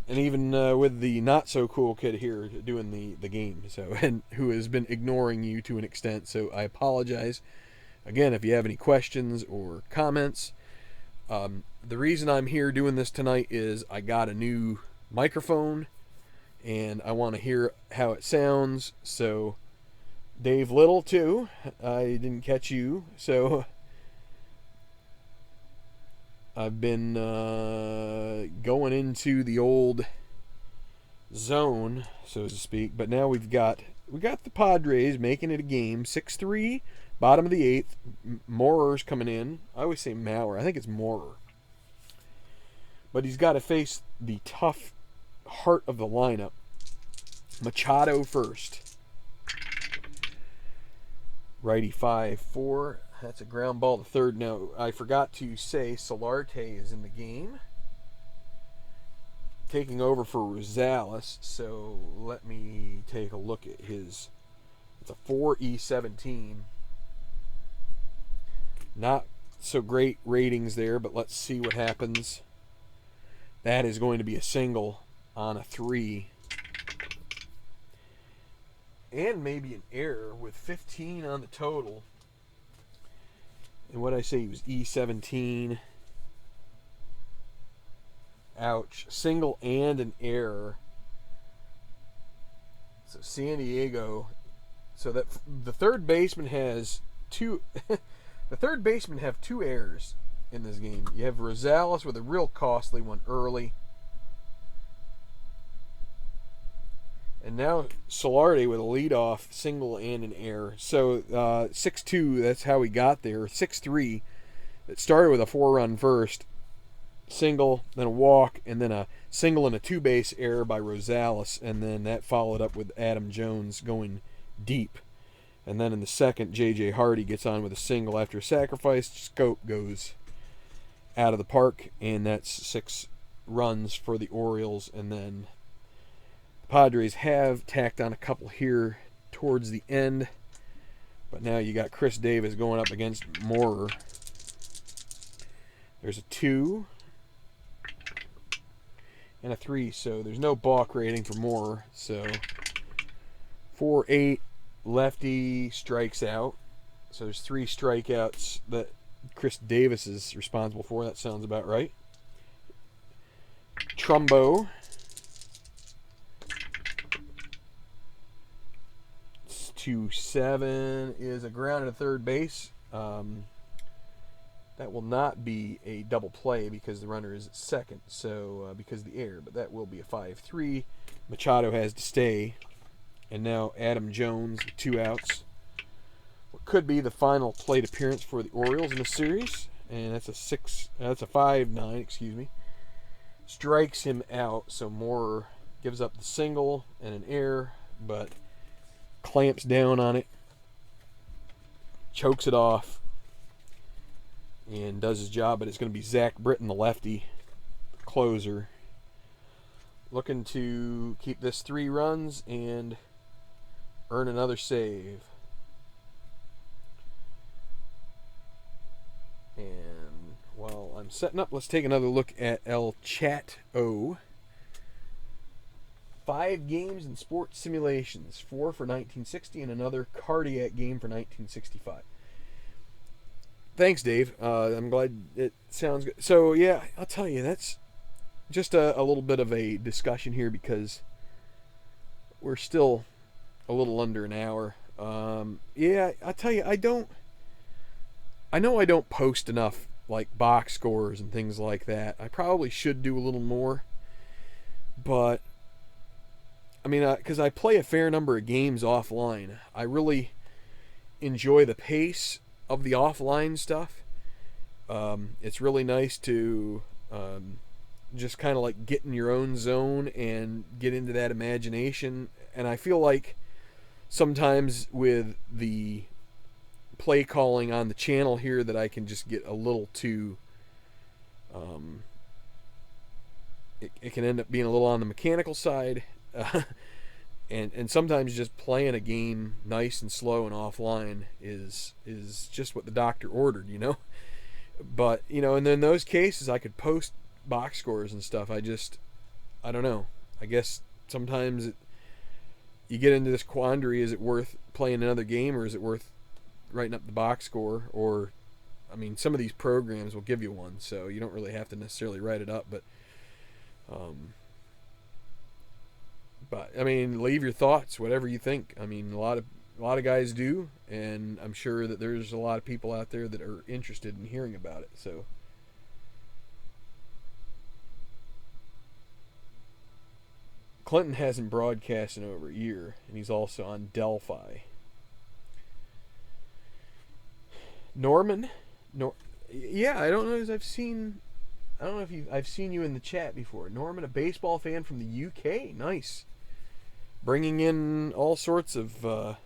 with the not so cool kid here doing the game, so, and who has been ignoring you to an extent. So I apologize again if you have any questions or comments. The reason I'm here doing this tonight is I got a new microphone and I want to hear how it sounds. So Dave Little too, I didn't catch you, so I've been going into the old zone, so to speak. But now we got the Padres making it a game, 6-3, bottom of the eighth. Maurer's coming in. I always say Maurer. I think it's Maurer. But he's got to face the tough heart of the lineup. Machado first. Righty 5-4. That's a ground ball to third. Now, I forgot to say Solarte is in the game, taking over for Rosales. So let me take a look at his. It's a 4.17. Not so great ratings there, but let's see what happens. That is going to be a single on a 3. And maybe an error with 15 on the total. And what did I say? He was E17. Ouch. Single and an error. So San Diego. So that the third baseman has two. The third baseman have 2 errors in this game. You have Rosales with a real costly one early. And now Solarte with a leadoff single and an error. So 6-2, that's how he got there. 6-3, it started with a 4-run first. Single, then a walk, and then a single and a 2-base error by Rosales. And then that followed up with Adam Jones going deep. And then in the second, J.J. Hardy gets on with a single after a sacrifice. Scope goes out of the park, and that's 6 runs for the Orioles. And then Padres have tacked on a couple here towards the end, but now you got Chris Davis going up against Maurer. There's a 2 and a 3, so there's no balk rating for Maurer. So 4-8, lefty strikes out. So there's 3 strikeouts that Chris Davis is responsible for. That sounds about right. Trumbo. 2-7 is a ground at third base. That will not be a double play because the runner is at second, so because of the error, but that will be a 5-3. Machado has to stay, and now Adam Jones with 2 outs. What could be the final plate appearance for the Orioles in the series, and that's a 5-9, excuse me. Strikes him out, so Maurer gives up the single and an error, but clamps down on it, chokes it off, and does his job. But it's going to be Zach Britton, the lefty, the closer, looking to keep this 3 runs and earn another save. And while I'm setting up, let's take another look at El Chat-O. 5 games in sports simulations, 4 for 1960 and another cardiac game for 1965. Thanks, Dave. I'm glad it sounds good. So, yeah, I'll tell you, that's just a little bit of a discussion here because we're still a little under an hour. Yeah, I'll tell you, I know I don't post enough, like, box scores and things like that. I probably should do a little more, but I mean, because I play a fair number of games offline. I really enjoy the pace of the offline stuff. It's really nice to just kind of like get in your own zone and get into that imagination. And I feel like sometimes with the play calling on the channel here that I can just get a little too... it can end up being a little on the mechanical side. And sometimes just playing a game nice and slow and offline is just what the doctor ordered, you know. But, you know, and in those cases I could post box scores and stuff. I don't know. I guess sometimes you get into this quandary: is it worth playing another game, or is it worth writing up the box score? Or I mean, some of these programs will give you one, so you don't really have to necessarily write it up. But I mean, leave your thoughts, whatever you think. I mean, a lot of guys do, and I'm sure that there's a lot of people out there that are interested in hearing about it. So. Clinton hasn't broadcast in over a year, and he's also on Delphi. Norman, yeah, I don't know if I've seen you in the chat before. Norman, a baseball fan from the UK, nice. Bringing in all sorts of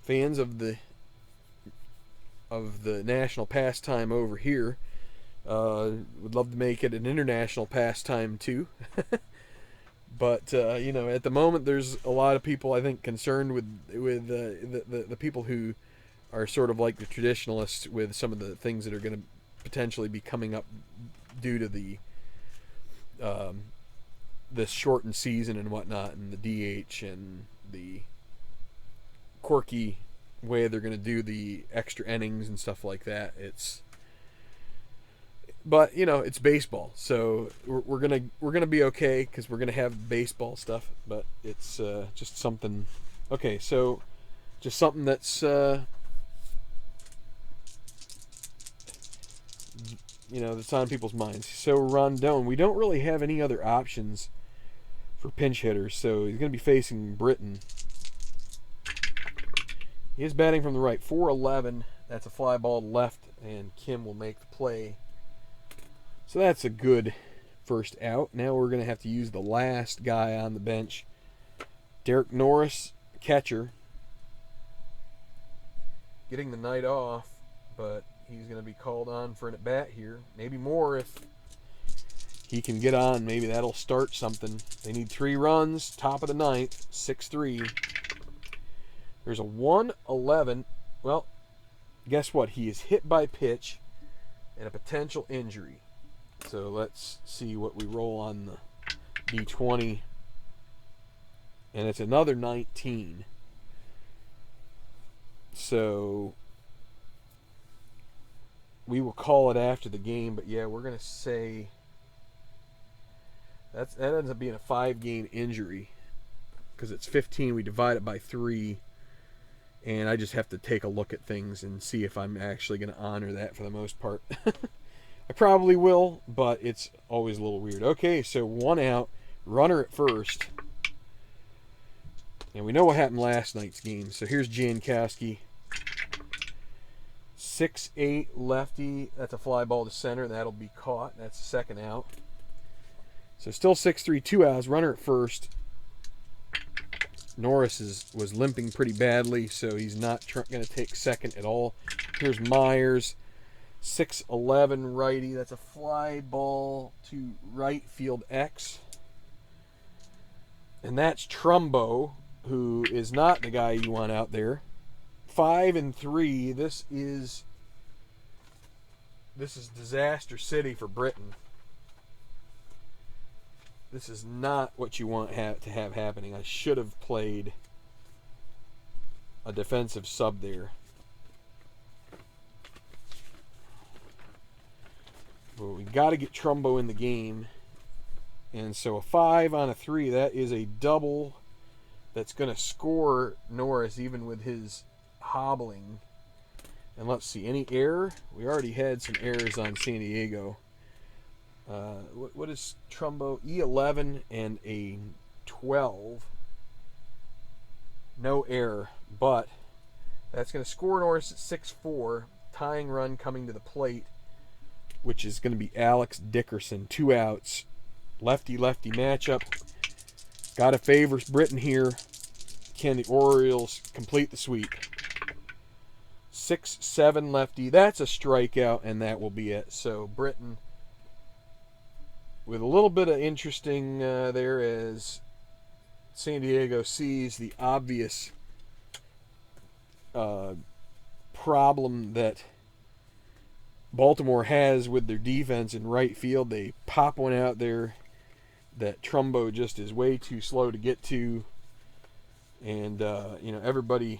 fans of the national pastime over here. Would love to make it an international pastime too. But you know, at the moment, there's a lot of people I think concerned with the people who are sort of like the traditionalists with some of the things that are going to potentially be coming up due to the this shortened season and whatnot, and the DH and the quirky way they're going to do the extra innings and stuff like that. But you know, it's baseball, so we're gonna be okay because we're gonna have baseball stuff. But it's just something. Okay, so just something that's you know, that's on people's minds. So Rondon, we don't really have any other options for pinch hitters, so he's gonna be facing Britton. He is batting from the right, 4-11. That's a fly ball to left, and Kim will make the play. So that's a good first out. Now we're going to have to use the last guy on the bench. Derek Norris, catcher. Getting the night off, but he's going to be called on for an at-bat here. Maybe more if he can get on. Maybe that'll start something. They need 3 runs, top of the ninth, 6-3. There's a 1-11. Well, guess what? He is hit by pitch and a potential injury. So let's see what we roll on the D20. And it's another 19. So we will call it after the game. But yeah, we're going to say that ends up being a 5-game injury. Because it's 15. We divide it by 3. And I just have to take a look at things and see if I'm actually going to honor that for the most part. I probably will, but it's always a little weird. Okay, so 1 out, runner at first. And we know what happened last night's game. So here's Jankowski. 6-8 lefty. That's a fly ball to center. That'll be caught. That's the second out. So still 6-3, 2 outs, runner at first. Norris was limping pretty badly, so he's not going to take second at all. Here's Myers. 6-11 righty. That's a fly ball to right field X. And that's Trumbo, who is not the guy you want out there. 5-3. This is disaster city for Britain. This is not what you want to have happening. I should have played a defensive sub there. But we got to get Trumbo in the game. And so a 5 on a 3, that is a double that's going to score Norris even with his hobbling. And let's see, any error? We already had some errors on San Diego. What is Trumbo? E11 and a 12. No error, but that's going to score Norris at 6-4. Tying run coming to the plate, which is going to be Alex Dickerson. 2 outs. Lefty-lefty matchup. Got to favor Britain here. Can the Orioles complete the sweep? 6-7 lefty. That's a strikeout, and that will be it. So Britain, with a little bit of interesting there, as San Diego sees the obvious problem that Baltimore has with their defense in right field. They pop one out there that Trumbo just is way too slow to get to, and everybody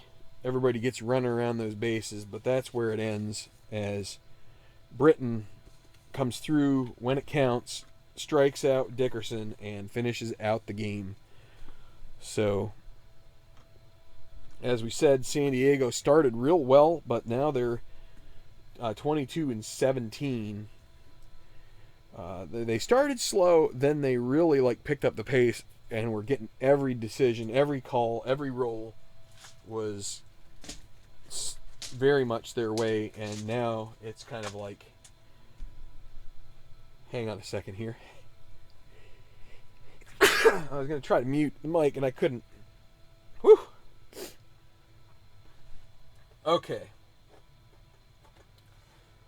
gets running around those bases, but that's where it ends. as Britton comes through when it counts, strikes out Dickerson, and finishes out the game. So, as we said, San Diego started real well, but now they're 22-17. They started slow, then they really picked up the pace, and were getting every decision, every call, every roll was very much their way, and now it's kind of like, hang on a second here. I was going to try to mute the mic, and I couldn't. Whew. Okay.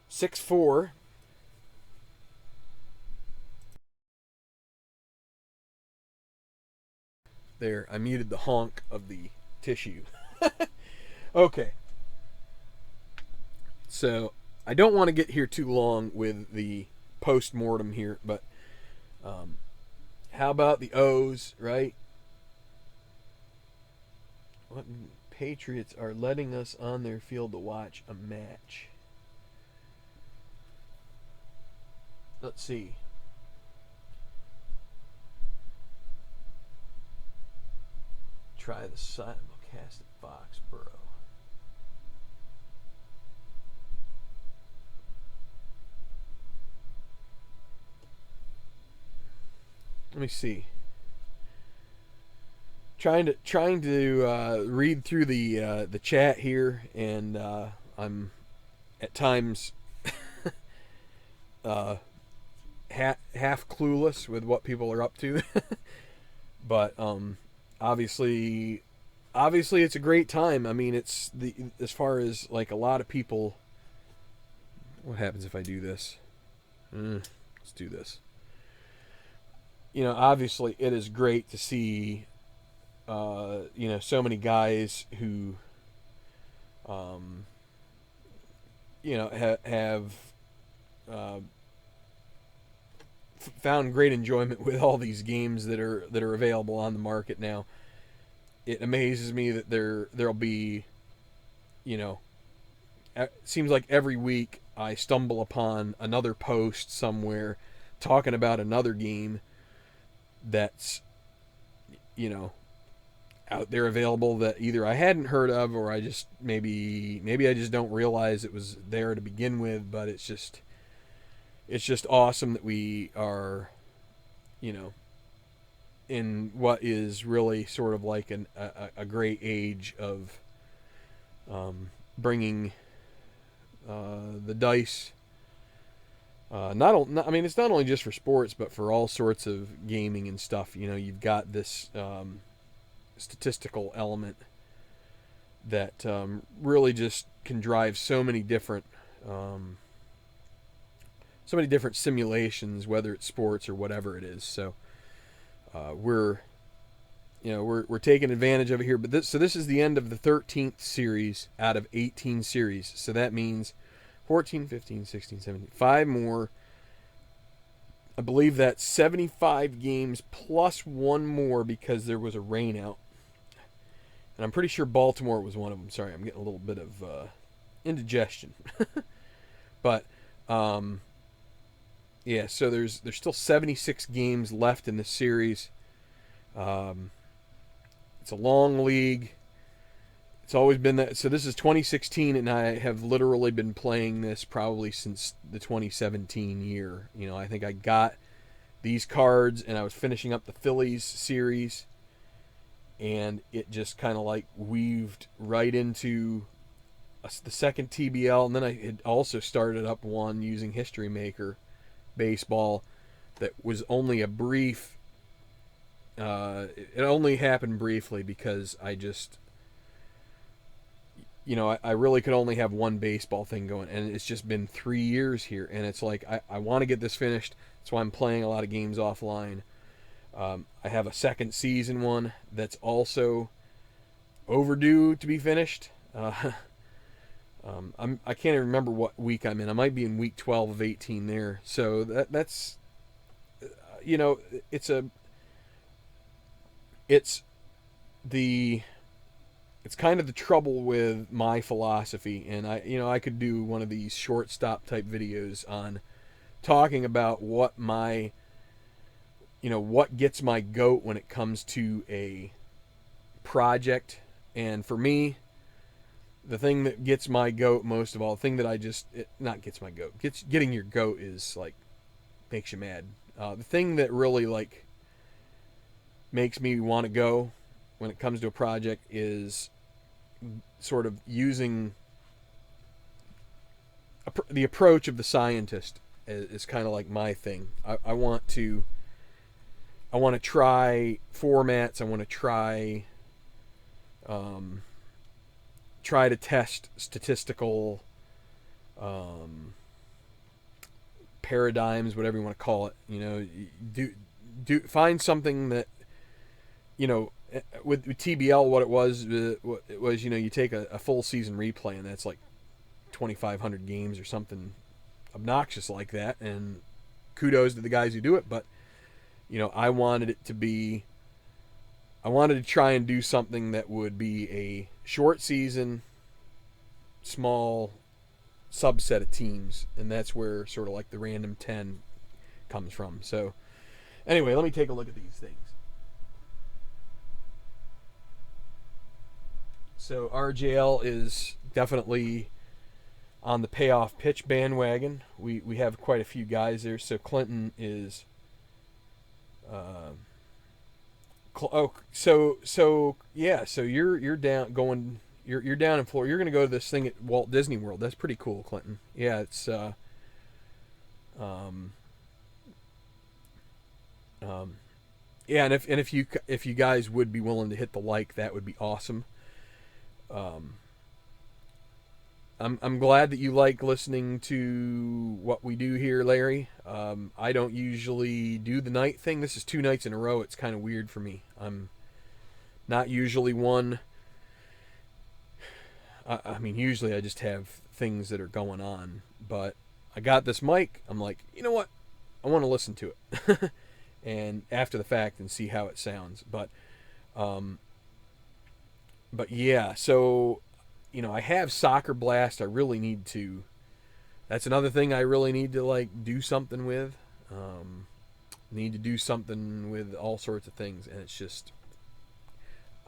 6-4. There, I muted the honk of the tissue. Okay. So, I don't want to get here too long with the post-mortem here, but how about the O's, right? What Patriots are letting us on their field to watch a match. Let's see. Try the simulcast at Foxborough. Let me see. Trying to read through the chat here, and I'm at times half clueless with what people are up to. But obviously it's a great time. I mean, it's as far as a lot of people. What happens if I do this? Let's do this. Obviously it is great to see so many guys who have found great enjoyment with all these games that are available on the market now. It amazes me that there'll be, it seems like every week I stumble upon another post somewhere talking about another game that's, out there available that either I hadn't heard of, or I just maybe I just don't realize it was there to begin with. But it's just awesome that we are, in what is really sort of like a great age of bringing the dice. I mean, it's not only just for sports, but for all sorts of gaming and stuff. You've got this statistical element that really just can drive so many different simulations, whether it's sports or whatever it is. So we're taking advantage of it here. But this is the end of the 13th series out of 18 series. So that means 14, 15, 16, 17, 5 more. I believe that's 75 games plus one more because there was a rain out. And I'm pretty sure Baltimore was one of them. Sorry, I'm getting a little bit of indigestion. But, yeah, so there's still 76 games left in this series. It's a long league. It's always been that. So this is 2016, and I have literally been playing this probably since the 2017 year. I think I got these cards, and I was finishing up the Phillies series, and it just kind of weaved right into the second TBL, and then I had also started up one using History Maker baseball that was only a brief. It only happened briefly because I just, I really could only have one baseball thing going, and it's just been 3 years here, and it's like I want to get this finished. That's why I'm playing a lot of games offline. I have a second season one that's also overdue to be finished. I can't even remember what week I'm in. I might be in week 12 of 18 there. So that's it's kind of the trouble with my philosophy, and I could do one of these short stop type videos on talking about what my, what gets my goat when it comes to a project. And for me, the thing that gets my goat most of all, the thing that not gets my goat, getting your goat is like, makes you mad. The thing that really like makes me want to go when it comes to a project is sort of using the approach of the scientist is kind of like my thing. I want to try formats. I want to try to test statistical paradigms, whatever you want to call it. Find something that, with TBL, what it was, you take a full season replay, and that's like 2,500 games or something obnoxious like that. And kudos to the guys who do it, but I wanted to try and do something that would be a short season, small subset of teams, and that's where sort of like the random 10 comes from. So anyway, let me take a look at these things. So RJL is definitely on the payoff pitch bandwagon. We have quite a few guys there. So Clinton is so you're down going, you're down in Florida. You're going to go to this thing at Walt Disney World. That's pretty cool, Clinton. Yeah, it's yeah, and if you guys would be willing to hit the like, that would be awesome. I'm glad that you like listening to what we do here, Larry. I don't usually do the night thing. This is 2 nights in a row. It's kind of weird for me. I'm not usually one. I mean, usually I just have things that are going on. But I got this mic. I'm like, you know what? I want to listen to it. And after the fact and see how it sounds. But yeah, so I have Soccer Blast. I really need to. That's another thing I really need to like do something with. Need to do something with all sorts of things, and it's just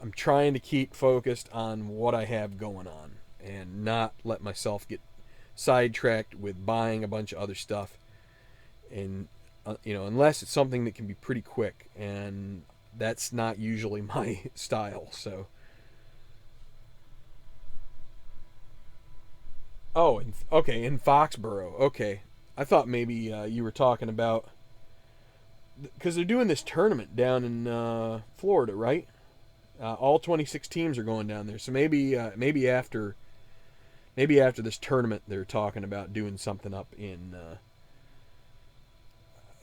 I'm trying to keep focused on what I have going on and not let myself get sidetracked with buying a bunch of other stuff. And unless it's something that can be pretty quick, and that's not usually my style. So. Oh, okay, in Foxborough. Okay. I thought maybe you were talking about, because they're doing this tournament down in Florida, right? All 26 teams are going down there. So maybe after this tournament, they're talking about doing something up in.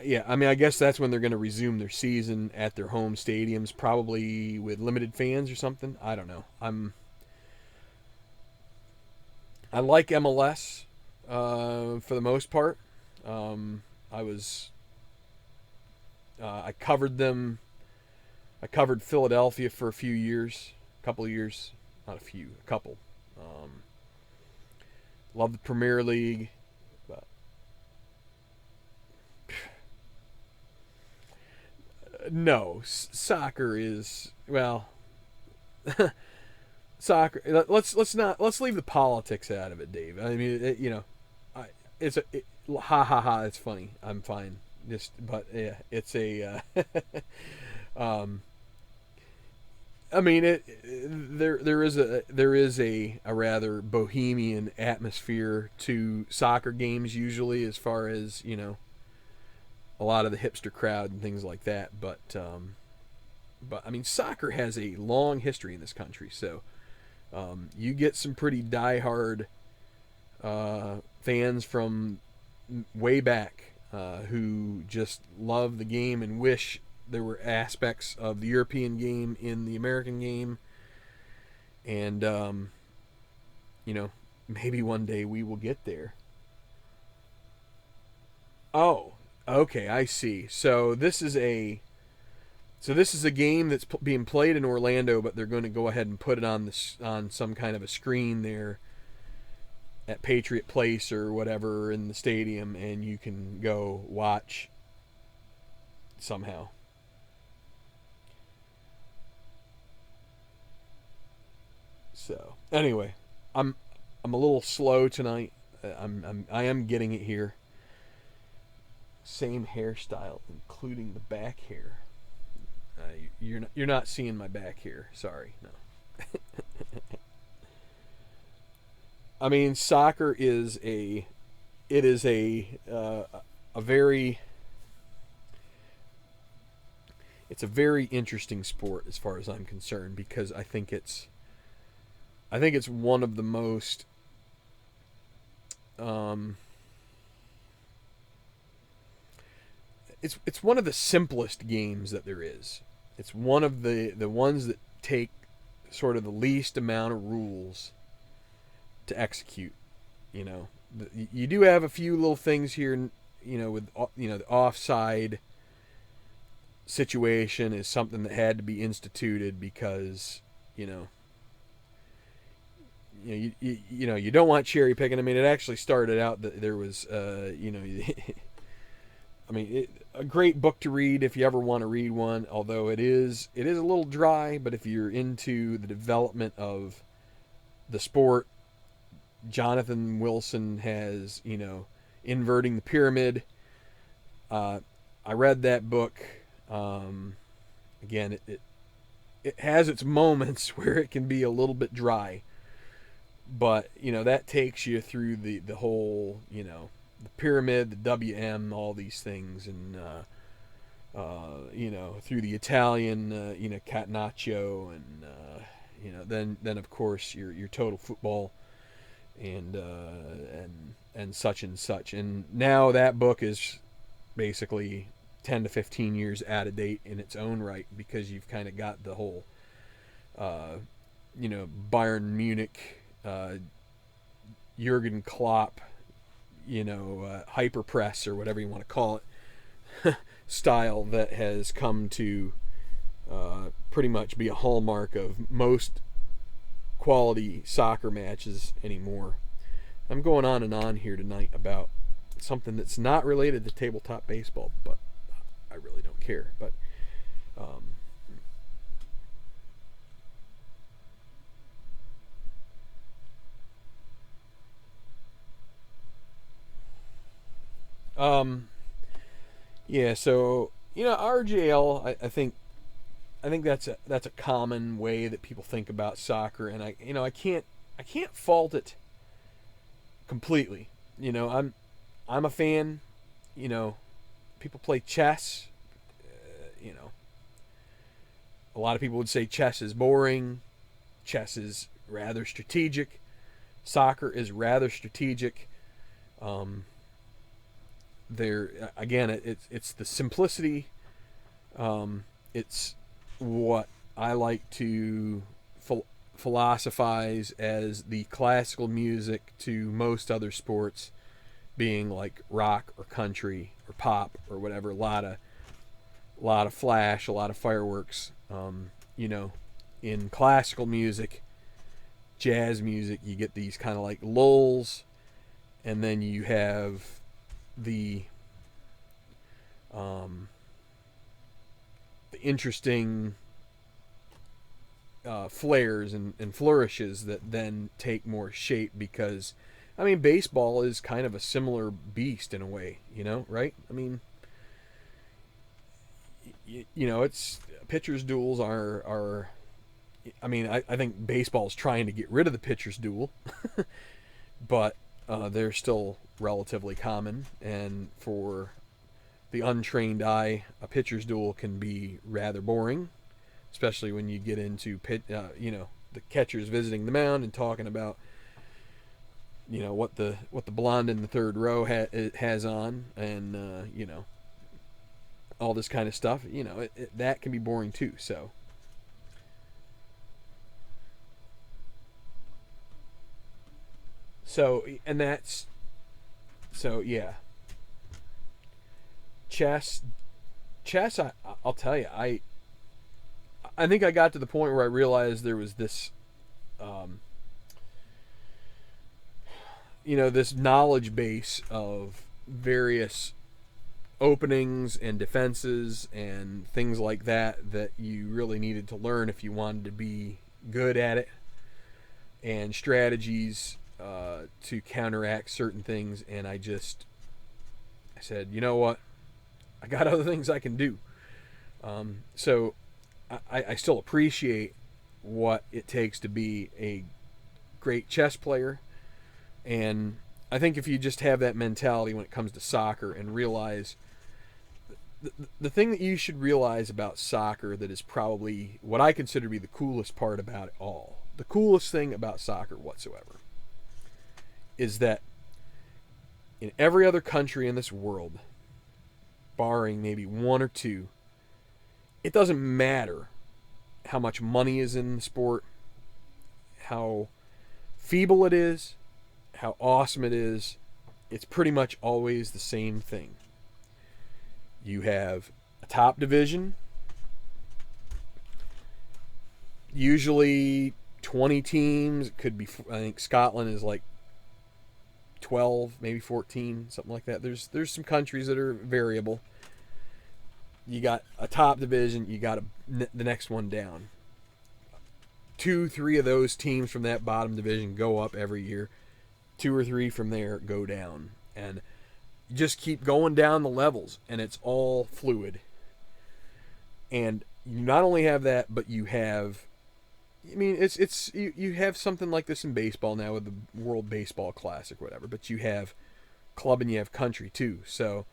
Yeah, I mean, I guess that's when they're going to resume their season at their home stadiums, probably with limited fans or something. I don't know. I like MLS for the most part. I covered them. I covered Philadelphia for a few years, a couple of years, not a few, a couple. Love the Premier League, but no, soccer is, well. Soccer. Let's leave the politics out of it, Dave. I mean, ha ha ha. It's funny. I'm fine. But yeah, it's a. I mean, there is a rather bohemian atmosphere to soccer games usually, as far as a lot of the hipster crowd and things like that. But I mean, soccer has a long history in this country, so. You get some pretty diehard fans from way back who just love the game and wish there were aspects of the European game in the American game. And, maybe one day we will get there. Oh, okay, I see. So this is So this is a game that's being played in Orlando, but they're going to go ahead and put it on some kind of a screen there at Patriot Place or whatever in the stadium, and you can go watch somehow. So anyway, I'm a little slow tonight. I am getting it here. Same hairstyle, including the back hair. You're not seeing my back hair. Sorry, no. I mean, soccer is a very it's a very interesting sport as far as I'm concerned, because I think it's one of the most it's one of the simplest games that there is. It's one of the ones that take sort of the least amount of rules to execute. You know, you do have a few little things here. You know, with the offside situation is something that had to be instituted because you don't want cherry picking. I mean, it actually started out that there was I mean, a great book to read if you ever want to read one, although it is a little dry, but if you're into the development of the sport, Jonathan Wilson has, Inverting the Pyramid. I read that book. Again, it has its moments where it can be a little bit dry, but that takes you through the whole, the pyramid, the WM, all these things, and through the Italian, catenaccio, and then of course your total football, and such and such. And now that book is basically 10 to 15 years out of date in its own right, because you've kind of got the whole Bayern Munich, Jurgen Klopp, hyper press or whatever you want to call it style that has come to pretty much be a hallmark of most quality soccer matches anymore. I'm going on and on here tonight about something that's not related to tabletop baseball, but I really don't care. But yeah, so RJL, I think that's a common way that people think about soccer, and I can't fault it completely. I'm a fan. People play chess. A lot of people would say chess is boring. Chess is rather strategic. Soccer is rather strategic. There again, it's the simplicity. It's what I like to philosophize as the classical music to most other sports, being like rock or country or pop or whatever. A lot of flash, a lot of fireworks. In classical music, jazz music, you get these kind of like lulls, and then you have the interesting flares and flourishes that then take more shape, because baseball is kind of a similar beast in a way, right? It's pitchers duels are I think baseball's trying to get rid of the pitchers duel but they're still relatively common, and for the untrained eye, a pitcher's duel can be rather boring, especially when you get into the catchers visiting the mound and talking about what the blonde in the third row has on, and all this kind of stuff. That can be boring too. Yeah. Chess. I'll tell you, I think I got to the point where I realized there was this, this knowledge base of various openings and defenses and things like that that you really needed to learn if you wanted to be good at it, and strategies to counteract certain things. And I said, you know what, I got other things I can do. So I still appreciate what it takes to be a great chess player, and I think if you just have that mentality when it comes to soccer and realize the thing that you should realize about soccer that is probably what I consider to be the coolest part about it all, the coolest thing about soccer whatsoever, is that in every other country in this world, barring maybe one or two, it doesn't matter how much money is in the sport, how feeble it is, how awesome it is. It's pretty much always the same thing. You have a top division, usually 20 teams. It could be, I think Scotland is like 12, maybe 14, something like that. There's some countries that are variable. You got a top division, you got the next one down. 2-3 of those teams from that bottom division go up every year. 2 or 3 from there go down. And you just keep going down the levels, and it's all fluid. And you not only have that, but you have, I mean, you have something like this in baseball now with the World Baseball Classic or whatever, but you have club and you have country too. So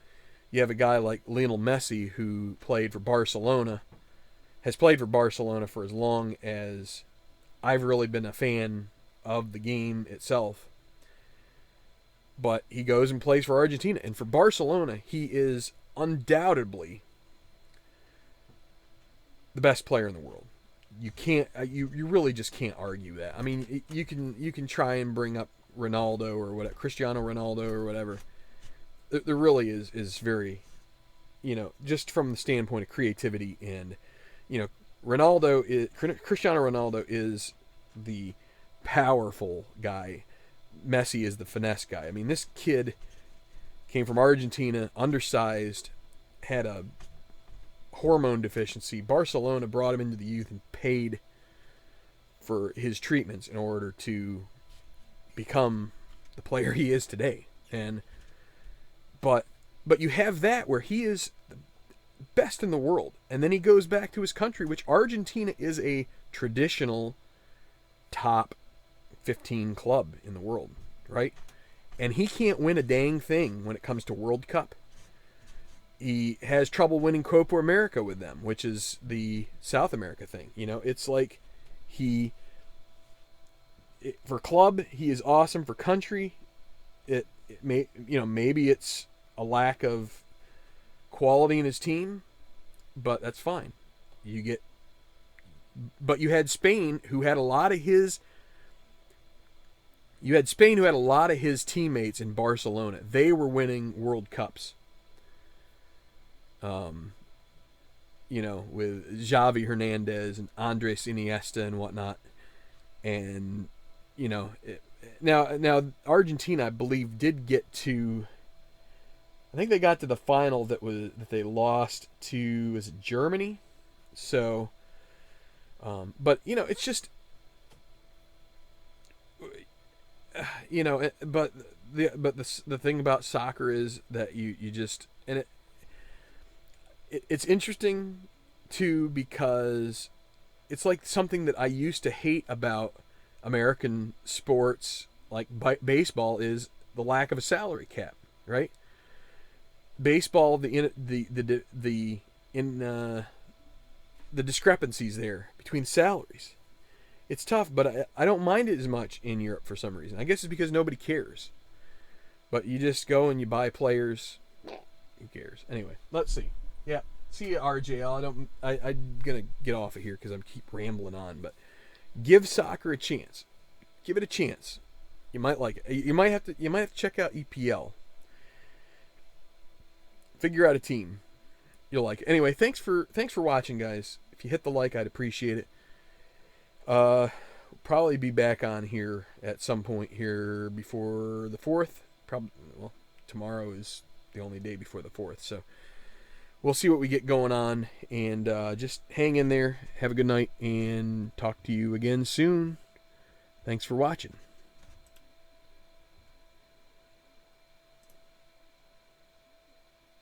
you have a guy like Lionel Messi, who played for Barcelona, has played for Barcelona for as long as I've really been a fan of the game itself. But he goes and plays for Argentina. And for Barcelona, he is undoubtedly the best player in the world. You can't, you really just can't argue that. I mean, you can try and bring up Ronaldo or whatever, Cristiano Ronaldo or whatever. There really is very, just from the standpoint of creativity, and Cristiano Ronaldo is the powerful guy. Messi is the finesse guy. I mean, this kid came from Argentina, undersized, had a hormone deficiency. Barcelona brought him into the youth and paid for his treatments in order to become the player he is today. But you have that where he is the best in the world, and then he goes back to his country, which Argentina is a traditional top 15 club in the world, right? And he can't win a dang thing when it comes to World Cup. He has trouble winning Copa America with them, which is the South America thing. It's like for club, he is awesome. For country, maybe it's a lack of quality in his team, but that's fine. But you had Spain, who had a lot of his teammates in Barcelona. They were winning World Cups. With Xavi Hernandez and Andres Iniesta and whatnot. And, now Argentina, I believe, did get to, I think they got to the final that they lost to, was it Germany? So, but, it's just, but the thing about soccer is that you just, and it's interesting too, because it's like something that I used to hate about American sports, like baseball, is the lack of a salary cap, right? Baseball, the discrepancies there between salaries. It's tough, but I don't mind it as much in Europe for some reason. I guess it's because nobody cares. But you just go and you buy players. Who cares? Anyway, let's see. Yeah, see you, RJ. I'm gonna get off of here because I keep rambling on. But give soccer a chance. Give it a chance. You might like it. You might have to check out EPL. Figure out a team. You'll like it. Anyway, thanks for watching, guys. If if you hit the like, I'd appreciate it. Probably be back on here at some point here before the 4th. Probably, well, tomorrow is the only day before the 4th, so we'll see what we get going on, and just hang in there. Have a good night, and talk to you again soon. Thanks for watching.